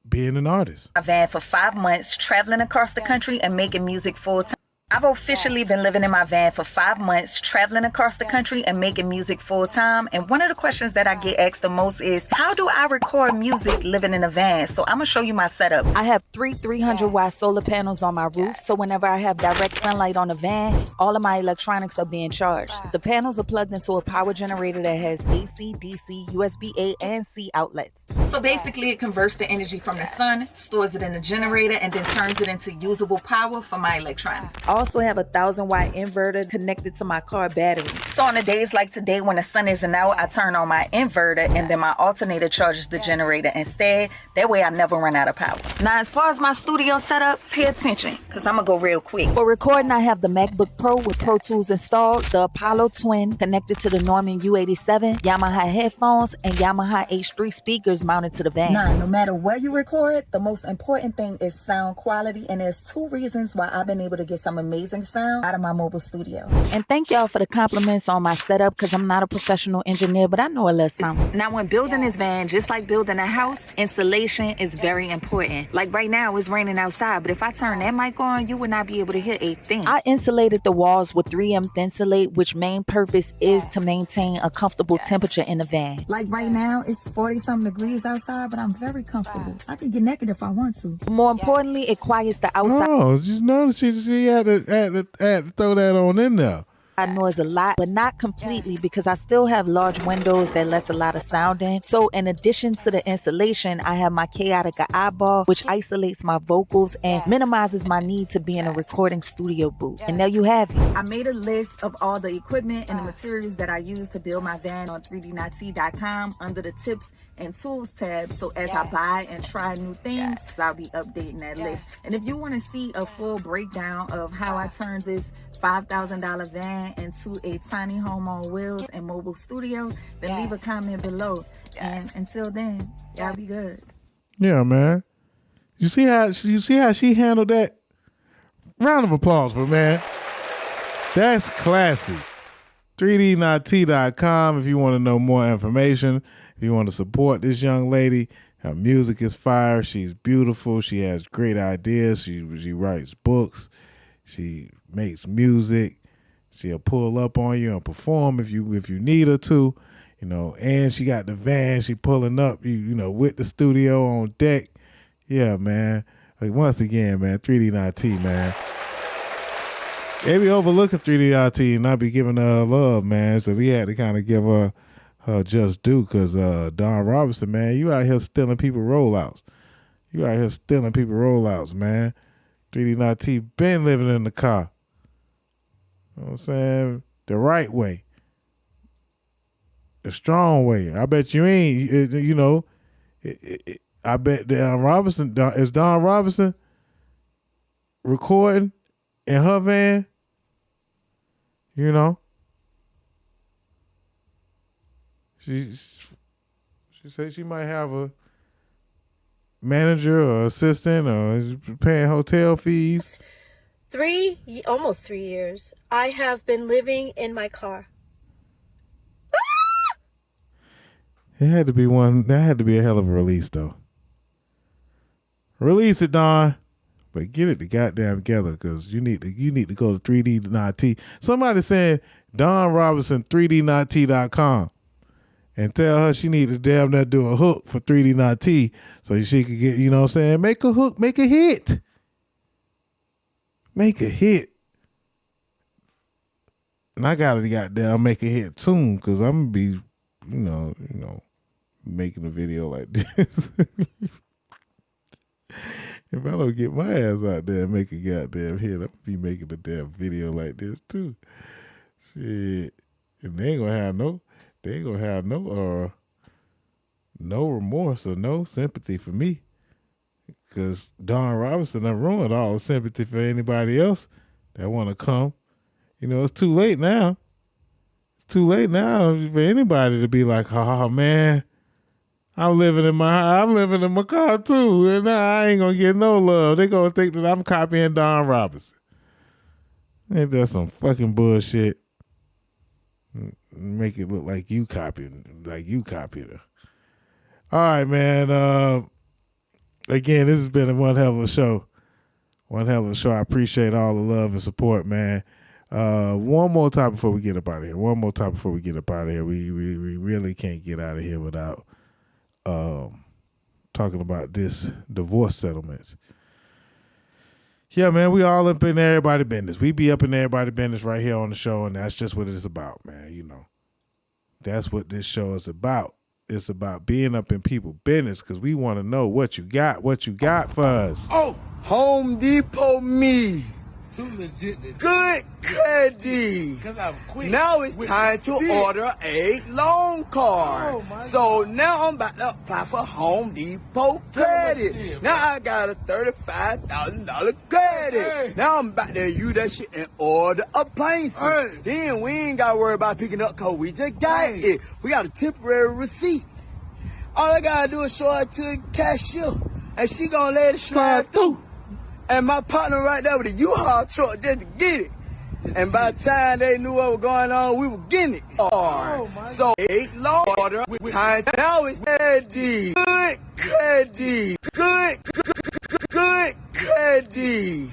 being an artist. My van for 5 months, traveling across the country and making music full time. I've officially been living in my van for 5 months, traveling across the country and making music full time. And one of the questions that I get asked the most is, how do I record music living in a van? So I'm gonna show you my setup. I have 300 watt solar panels on my roof. So whenever I have direct sunlight on the van, all of my electronics are being charged. The panels are plugged into a power generator that has AC, DC, USB A, and C outlets. So basically it converts the energy from the sun, stores it in the generator, and then turns it into usable power for my electronics. I also have a 1,000 watt inverter connected to my car battery. So on the days like today when the sun isn't out, I turn on my inverter and then my alternator charges the generator instead. That way I never run out of power. Now as far as my studio setup, pay attention because I'm gonna go real quick. For recording, I have the MacBook Pro with Pro Tools installed, the Apollo Twin connected to the Norman U87, Yamaha headphones, and Yamaha H3 speakers mounted to the van. Now, no matter where you record, the most important thing is sound quality, and there's 2 reasons why I've been able to get some amazing sound out of my mobile studio. And thank y'all for the compliments on my setup, because I'm not a professional engineer, but I know a little something. Now, when building this van, just like building a house, insulation is very important. Like right now, it's raining outside, but if I turn that mic on, you would not be able to hear a thing. I insulated the walls with 3M Thinsulate, which main purpose is to maintain a comfortable temperature in the van. Like right now, it's 40-something degrees outside, but I'm very comfortable. I can get naked if I want to. More importantly, it quiets the outside. Oh, just noticed she had to throw that on in there. Noise a lot, but not completely, because I still have large windows that lets a lot of sound in. So in addition to the insulation, I have my Chaotica eyeball, which isolates my vocals and minimizes my need to be in a recording studio booth. And there you have it. I made a list of all the equipment and the materials that I use to build my van on 3DNatee.com under the tips and tools tab. So as I buy and try new things, I'll be updating that list. And if you want to see a full breakdown of how I turned this $5,000 van into a tiny home on wheels and mobile studio, then leave a comment below. And until then, y'all be good. Yeah, man. You see how she handled that? Round of applause for man. That's classy. 3DNatee.com if you want to know more information. If you want to support this young lady, her music is fire. She's beautiful. She has great ideas. She writes books. She makes music. She'll pull up on you and perform if you need her to, you know. And she got the van. She pulling up, you know, with the studio on deck. Yeah, man. Like, once again, man, 3DNatee, man. They be overlooking 3DNatee and not be giving her love, man. So we had to kind of give her just due, because Don Robinson, man, you out here stealing people rollouts. You out here stealing people rollouts, man. 3DNatee been living in the car. You know what I'm saying? The right way. The strong way. I bet you ain't, you know, I bet Don Robinson recording in her van, you know. She said she might have a manager or assistant or paying hotel fees. Almost 3 years, I have been living in my car. It had to be one. That had to be a hell of a release, though. Release it, Don, but get it the goddamn together, because you need to go to 3DNatee. Somebody said Don Robinson 3DNatee.com. And tell her she need to damn near do a hook for 3DNatee so she could get, you know what I'm saying, make a hook, make a hit. Make a hit. And I gotta goddamn make a hit soon, because I'm gonna be, you know, making a video like this. If I don't get my ass out there and make a goddamn hit, I'm gonna be making a damn video like this too. Shit. And they ain't gonna have no remorse or no sympathy for me, because Don Robinson done ruined all the sympathy for anybody else that want to come. You know, it's too late now. It's too late now for anybody to be like, oh man, I'm living in my car too, and I ain't gonna get no love. They gonna think that I'm copying Don Robinson. Ain't that some fucking bullshit? Make it look like you copied her. All right, man. Again, this has been one hell of a show. One hell of a show. I appreciate all the love and support, man. One more time before we get up out of here. We really can't get out of here without talking about this divorce settlement. Yeah, man, we all up in everybody's business. We be up in everybody's business right here on the show, and that's just what it's about, man. You know, that's what this show is about. It's about being up in people's business, because we want to know what you got for us. Oh, Home Depot me. Too legit. Good credit. Now it's time to order a loan card. So now I'm about to apply for Home Depot credit. Now I got a $35,000 credit. Now I'm about to use that shit and order appliances. Then we ain't got to worry about picking up, because we just got it. We got a temporary receipt. All I got to do is show it to the cashier, and she going to let it slide through. and my partner right there with a U-Haul truck just to get it. And by the time they knew what was going on, we were getting it. So, Lord, now it's ready. Good credit. Good credit.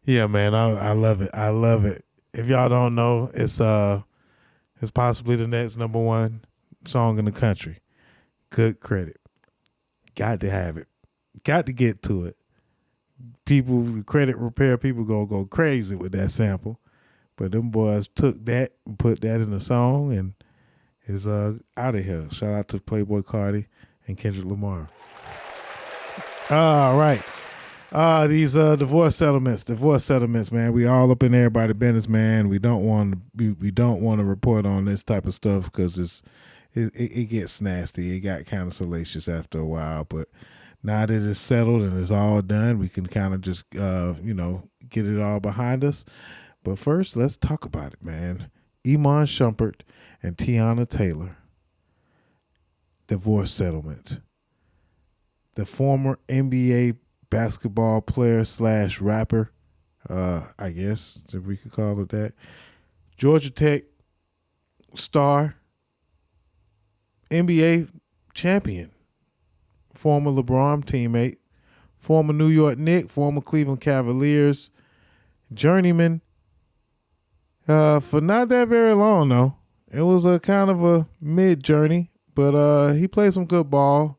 Yeah, man, I love it. I love it. If y'all don't know, it's possibly the next number one song in the country. Good credit. Got to have it. Got to get to it. People, credit repair people gonna go crazy with that sample. But them boys took that and put that in the song and is out of here. Shout out to PlayBoi Carti and Kendrick Lamar. All right. These divorce settlements, man. We all up in everybody's business, man. We don't want to report on this type of stuff because it gets nasty. It got kind of salacious after a while, but now that it's settled and it's all done, we can kind of just get it all behind us. But first, let's talk about it, man. Iman Shumpert and Teyana Taylor divorce settlement. The former NBA basketball player / rapper, I guess if we could call it that, Georgia Tech star, NBA champion, former LeBron teammate, former New York Knicks, former Cleveland Cavaliers, journeyman, for not that very long though. It was a kind of a mid journey, but he played some good ball.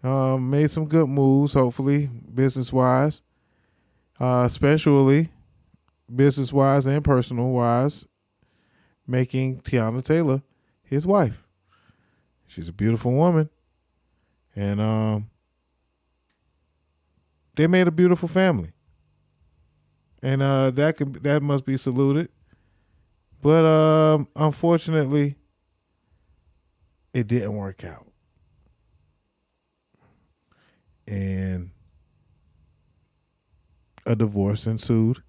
Made some good moves, hopefully, business-wise, especially business-wise and personal-wise, making Teyana Taylor his wife. She's a beautiful woman, and they made a beautiful family, and that must be saluted. But unfortunately, it didn't work out. And a divorce ensued.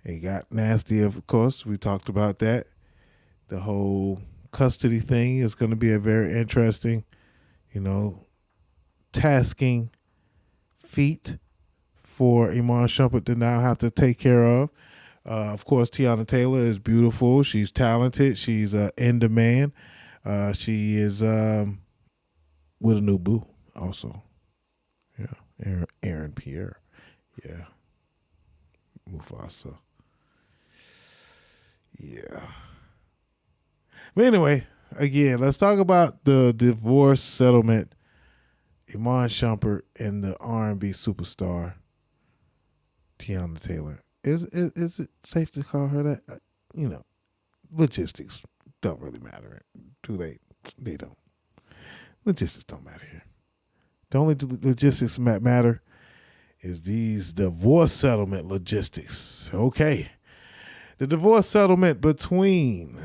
It got nasty, of course. We talked about that. The whole custody thing is going to be a very interesting, tasking feat for Iman Shumpert to now have to take care of. Of course, Teyana Taylor is beautiful. She's talented. She's in demand. She is with a new boo also. Yeah. Aaron Pierre. Yeah. Mufasa. Yeah. But anyway, again, let's talk about the divorce settlement. Iman Shumpert and the R&B superstar Teyana Taylor. Is it safe to call her that? Logistics don't really matter. Do they? They don't. Logistics don't matter here. The only logistics that matter is these divorce settlement logistics. Okay. The divorce settlement between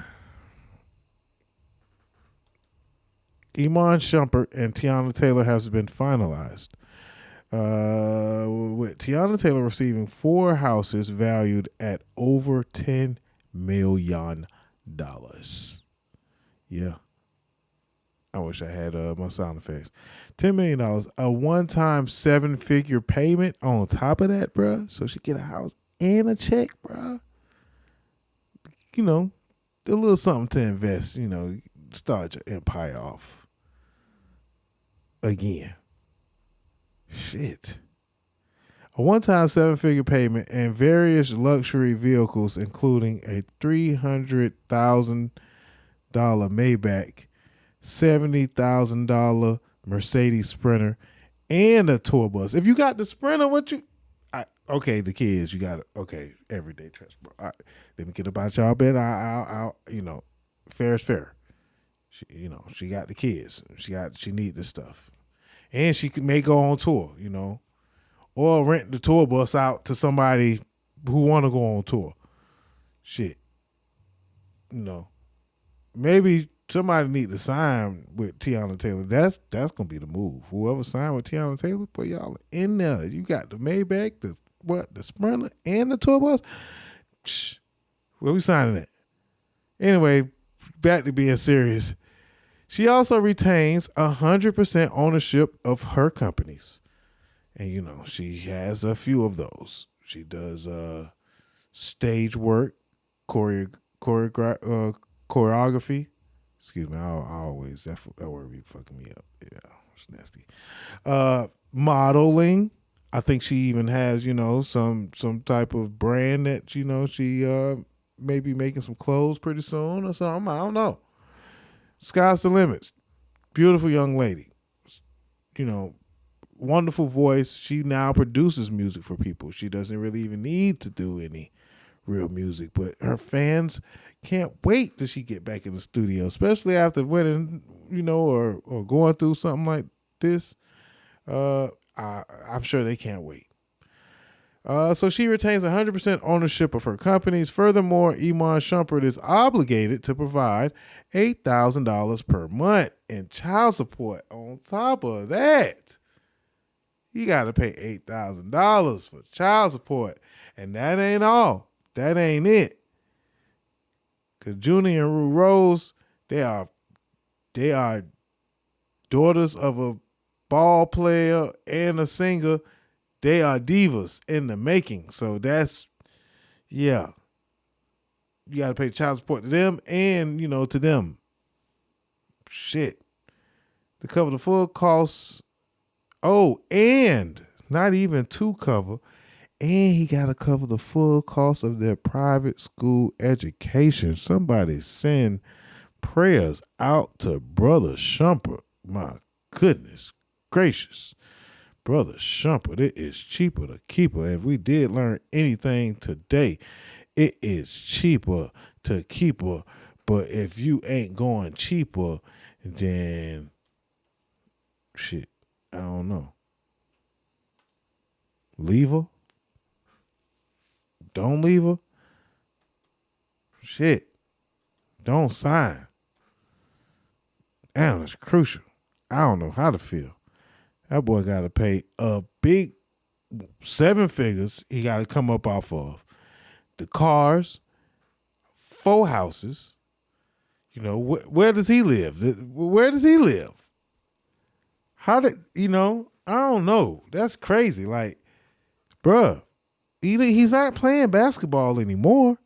Iman Shumpert and Teyana Taylor has been finalized. With Teyana Taylor receiving 4 houses valued at over $10 million. Yeah. I wish I had my sound effects. $10 million, a one-time 7-figure payment on top of that, bruh. So she get a house and a check, bruh. A little something to invest, start your empire off. Again. Shit. A one-time 7-figure payment and various luxury vehicles, including a $300,000 Maybach, $70,000 Mercedes Sprinter, and a tour bus. If you got the Sprinter, the kids, you got it. Okay, everyday transport. All right, let me get about y'all bed. I'll fair is fair. She got the kids. She need this stuff, and she may go on tour. Or rent the tour bus out to somebody who want to go on tour. Shit, maybe. Somebody need to sign with Teyana Taylor. That's gonna be the move. Whoever signed with Teyana Taylor, put y'all in there. You got the Maybach, the Sprinter, and the tour bus. Psh, where we signing at? Anyway, back to being serious. She also retains 100% ownership of her companies. And, you know, she has a few of those. She does stage work, choreography. Excuse me, I always, that word be fucking me up. Yeah, it's nasty. Modeling. I think she even has, you know, some type of brand that, you know, she may be making some clothes pretty soon or something. I don't know. Sky's the limits. Beautiful young lady. You know, wonderful voice. She now produces music for people. She doesn't really even need to do any real music, but her fans can't wait till she get back in the studio, especially after winning, you know, or going through something like this. I'm sure they can't wait. So she retains 100% ownership of her companies. Furthermore, Iman Shumpert is obligated to provide $8,000 per month in child support. On top of that, you got to pay $8,000 for child support. And that ain't all. That ain't it. Because Junior and Rose, they are daughters of a ball player and a singer. They are divas in the making. So that's, yeah. You got to pay child support to them and, you know, to them. Shit. To cover the full costs. Oh, and not even to cover. And he got to cover the full cost of their private school education. Somebody send prayers out to Brother Shumpert. My goodness gracious. Brother Shumpert, it is cheaper to keep her. If we did learn anything today, it is cheaper to keep her. But if you ain't going cheaper, then shit, I don't know. Leave her? Don't leave her? Shit. Don't sign. Damn, that's crucial. I don't know how to feel. That boy got to pay a big 7 figures he got to come up off of. The cars, 4 houses. You know, where does he live? Where does he live? How did, you know, I don't know. That's crazy. Like, bruh, he's not playing basketball anymore.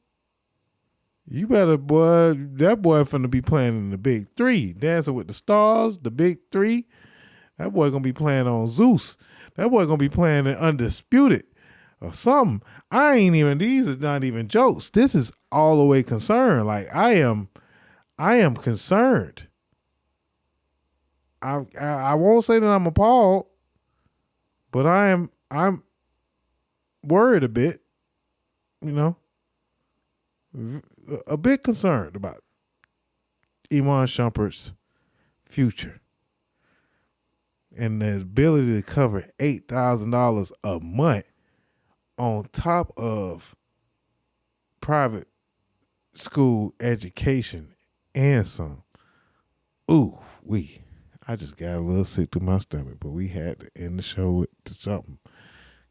You better, boy, that boy finna be playing in the Big 3. Dancing with the Stars, the Big 3. That boy gonna be playing on Zeus. That boy gonna be playing in Undisputed or something. These are not even jokes. This is all the way concerned. Like, I am concerned. I won't say that I'm appalled, but I'm worried a bit, you know, a bit concerned about Iman Shumpert's future and the ability to cover $8,000 a month on top of private school education and some. Ooh, I just got a little sick to my stomach, but we had to end the show with something.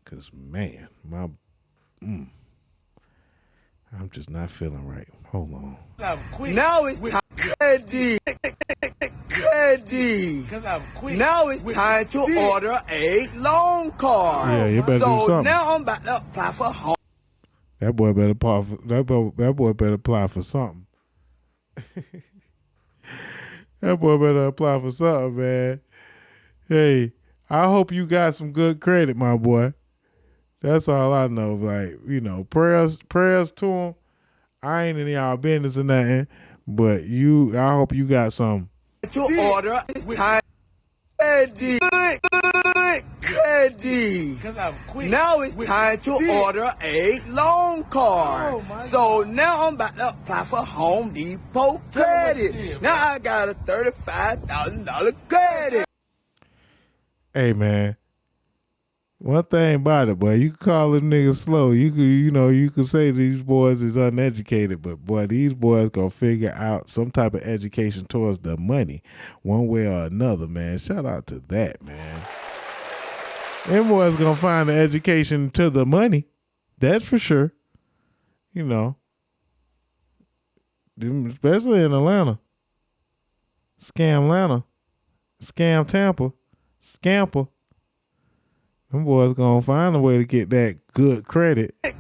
Because, man, I'm just not feeling right. Hold on. Now it's time. Ready. Now it's time to order a loan card. Yeah, you better do something. Now I'm about to apply for home. That boy better apply for, that boy better apply for something. That boy better apply for something, man. Hey, I hope you got some good credit, my boy. That's all I know. Like, you know, prayers to him. I ain't in y'all business or nothing, but I hope you got some. To order time. Ready. Now it's time to order a loan card. So now I'm about to apply for Home Depot credit. Now I got a $35,000 credit. Hey, man. One thing about it, boy, you can call them niggas slow. You could say these boys is uneducated, but boy, these boys gonna figure out some type of education towards the money, one way or another, man. Shout out to that, man. Them boys gonna find the education to the money. That's for sure. You know, especially in Atlanta. Scam Atlanta. Scam Tampa. Scamper. Them boys gonna find a way to get that good credit. Good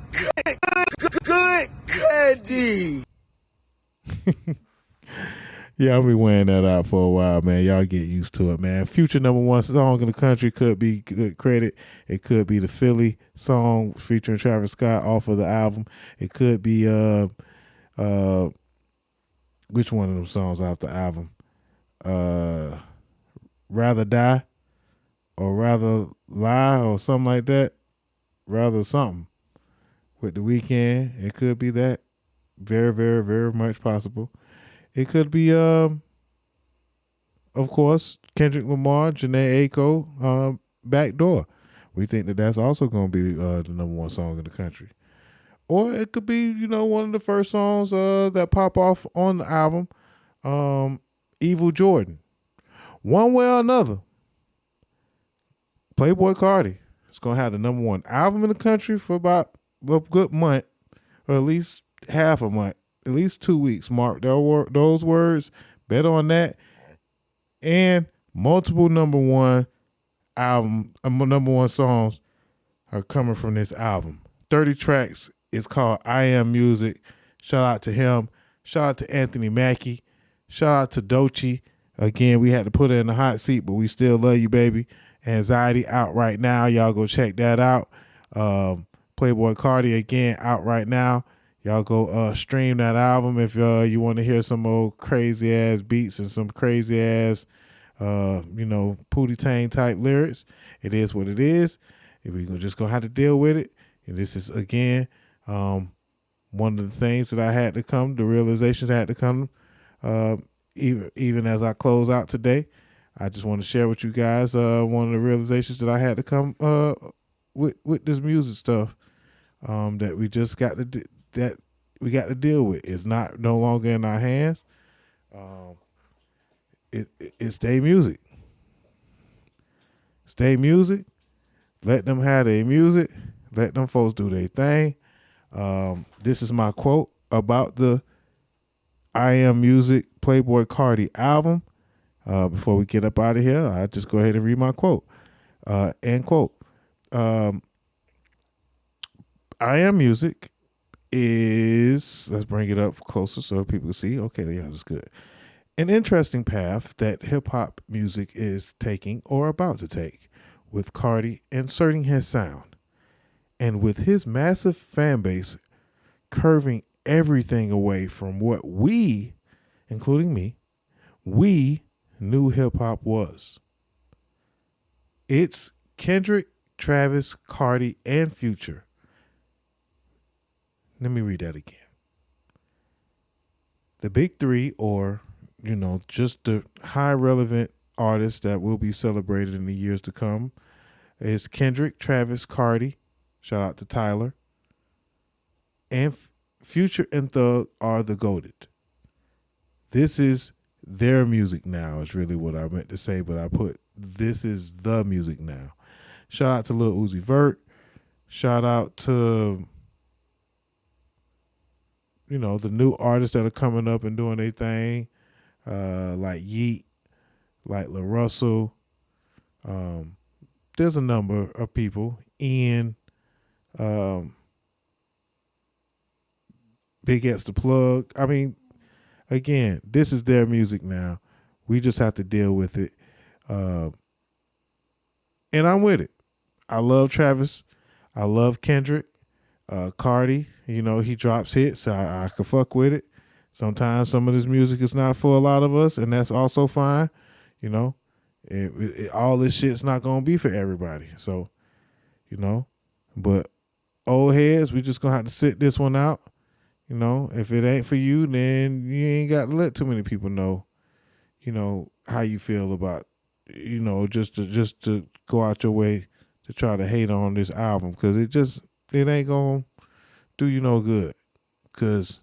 credit. Yeah, I'll be wearing that out for a while, man. Y'all get used to it, man. Future #1 song in the country could be Good Credit. It could be the Philly song featuring Travis Scott off of the album. It could be which one of them songs off the album? Rather Die or Rather Lie or something like that. Rather something with The Weeknd. It could be that. Very, very, very much possible. It could be, of course, Kendrick Lamar, Jhené Aiko, Backdoor. We think that that's also going to be the #1 song in the country. Or it could be, one of the first songs that pop off on the album, Evil Jordan. One way or another, PlayBoi Carti is going to have the #1 album in the country for about a good month, or at least half a month. At least 2 weeks. Mark those words. Bet on that. And multiple #1 album, #1 songs are coming from this album. 30 tracks. It's called I Am Music. Shout out to him. Shout out to Anthony Mackie. Shout out to Doechii. Again, we had to put her in the hot seat, but we still love you, baby. Anxiety out right now. Y'all go check that out. PlayBoi Carti again out right now. Y'all go stream that album if you want to hear some old crazy ass beats and some crazy ass, Pootie Tang type lyrics. It is what it is. We're just going to have to deal with it. And this is, again, one of the things that I had to come, the realizations I had to come, even as I close out today. I just want to share with you guys one of the realizations that I had to come with this music stuff that we just got to that we got to deal with. It's no longer in our hands. It's their music. It's their music. Let them have their music. Let them folks do their thing. This is my quote about the I Am Music PlayBoi Carti album. Before we get up out of here, I'll just go ahead and read my quote. End quote. I Am Music is, let's bring it up closer so people can see. Okay, yeah, that's good. An interesting path that hip-hop music is taking or about to take, with Carti inserting his sound. And with his massive fan base curving everything away from what we, including me, we knew hip-hop was. It's Kendrick, Travis, Carti, and Future. Let me read that again. The big three, or, just the high relevant artists that will be celebrated in the years to come, is Kendrick, Travis, Carti, shout out to Tyler, and Future and Thug are the GOATed. This is their music now is really what I meant to say, but I put this is the music now. Shout out to Lil Uzi Vert. Shout out to the new artists that are coming up and doing their thing, like Yeet, like La Russell. There's a number of people. Ian, Big X the Plug. I mean, again, this is their music now. We just have to deal with it. And I'm with it. I love Travis. I love Kendrick. Carti, he drops hits. I can fuck with it. Sometimes some of this music is not for a lot of us, and that's also fine. All this shit's not going to be for everybody. So, but old heads, we just going to have to sit this one out. If it ain't for you, then you ain't got to let too many people know, how you feel about, just to go out your way to try to hate on this album, because it ain't going to do you no good, because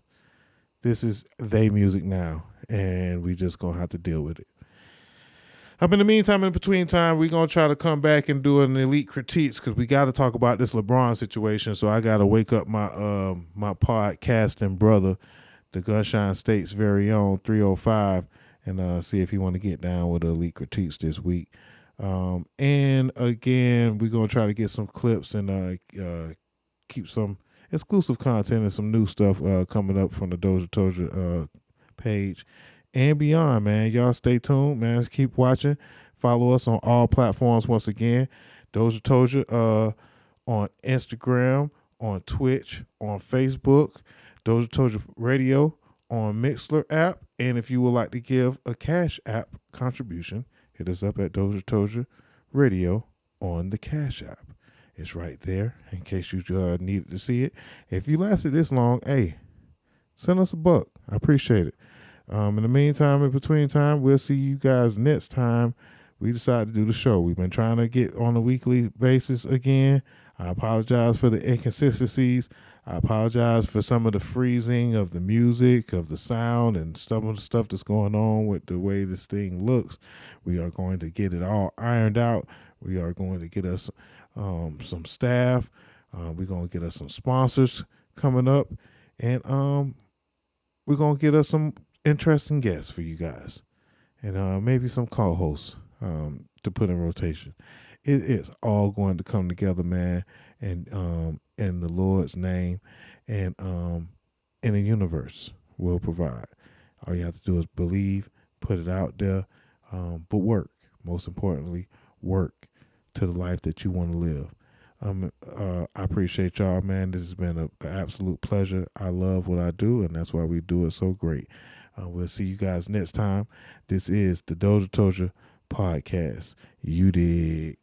this is they music now, and we just going to have to deal with it. In the meantime, in between time, we're going to try to come back and do an elite critiques, because we got to talk about this LeBron situation. So I got to wake up my my podcasting brother, the Gunshine State's very own 305, and see if he want to get down with the elite critiques this week. And again, we're going to try to get some clips and keep some exclusive content and some new stuff coming up from the DOZHATOLDYA page and beyond, man. Y'all stay tuned, man. Keep watching. Follow us on all platforms once again. DOZHATOLDYA on Instagram, on Twitch, on Facebook, DOZHATOLDYA Radio on Mixler app. And if you would like to give a Cash App contribution, hit us up at DOZHATOLDYA Radio on the Cash App. It's right there in case you needed to see it. If you lasted this long, hey, send us a buck. I appreciate it. In the meantime, in between time, we'll see you guys next time we decide to do the show. We've been trying to get on a weekly basis again. I apologize for the inconsistencies. I apologize for some of the freezing of the music, of the sound, and some of the stuff that's going on with the way this thing looks. We are going to get it all ironed out. We are going to get us some staff. We're going to get us some sponsors coming up. And we're going to get us some interesting guests for you guys. And maybe some co-hosts to put in rotation. It is all going to come together, man. And in the Lord's name, and in the universe will provide. All you have to do is believe, put it out there, but work. Most importantly, work to the life that you want to live. I appreciate y'all, man. This has been an absolute pleasure. I love what I do, and that's why we do it so great. We'll see you guys next time. This is the DOZHATOLDYA podcast. You dig.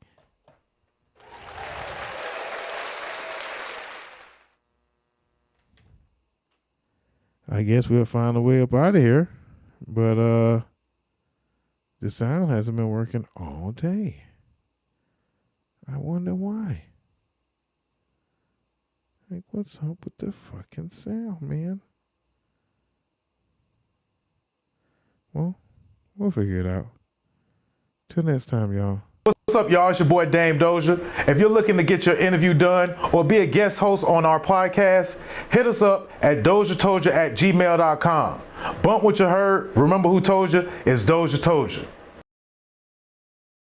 I guess we'll find a way up out of here. But the sound hasn't been working all day. I wonder why. Like, what's up with the fucking sound, man? Well, we'll figure it out. Till next time, y'all. What's up, y'all? It's your boy Dame Doja. If you're looking to get your interview done or be a guest host on our podcast, hit us up at DOZHATOLDYA@gmail.com. Bump what you heard. Remember who told you? It's DOZHATOLDYA.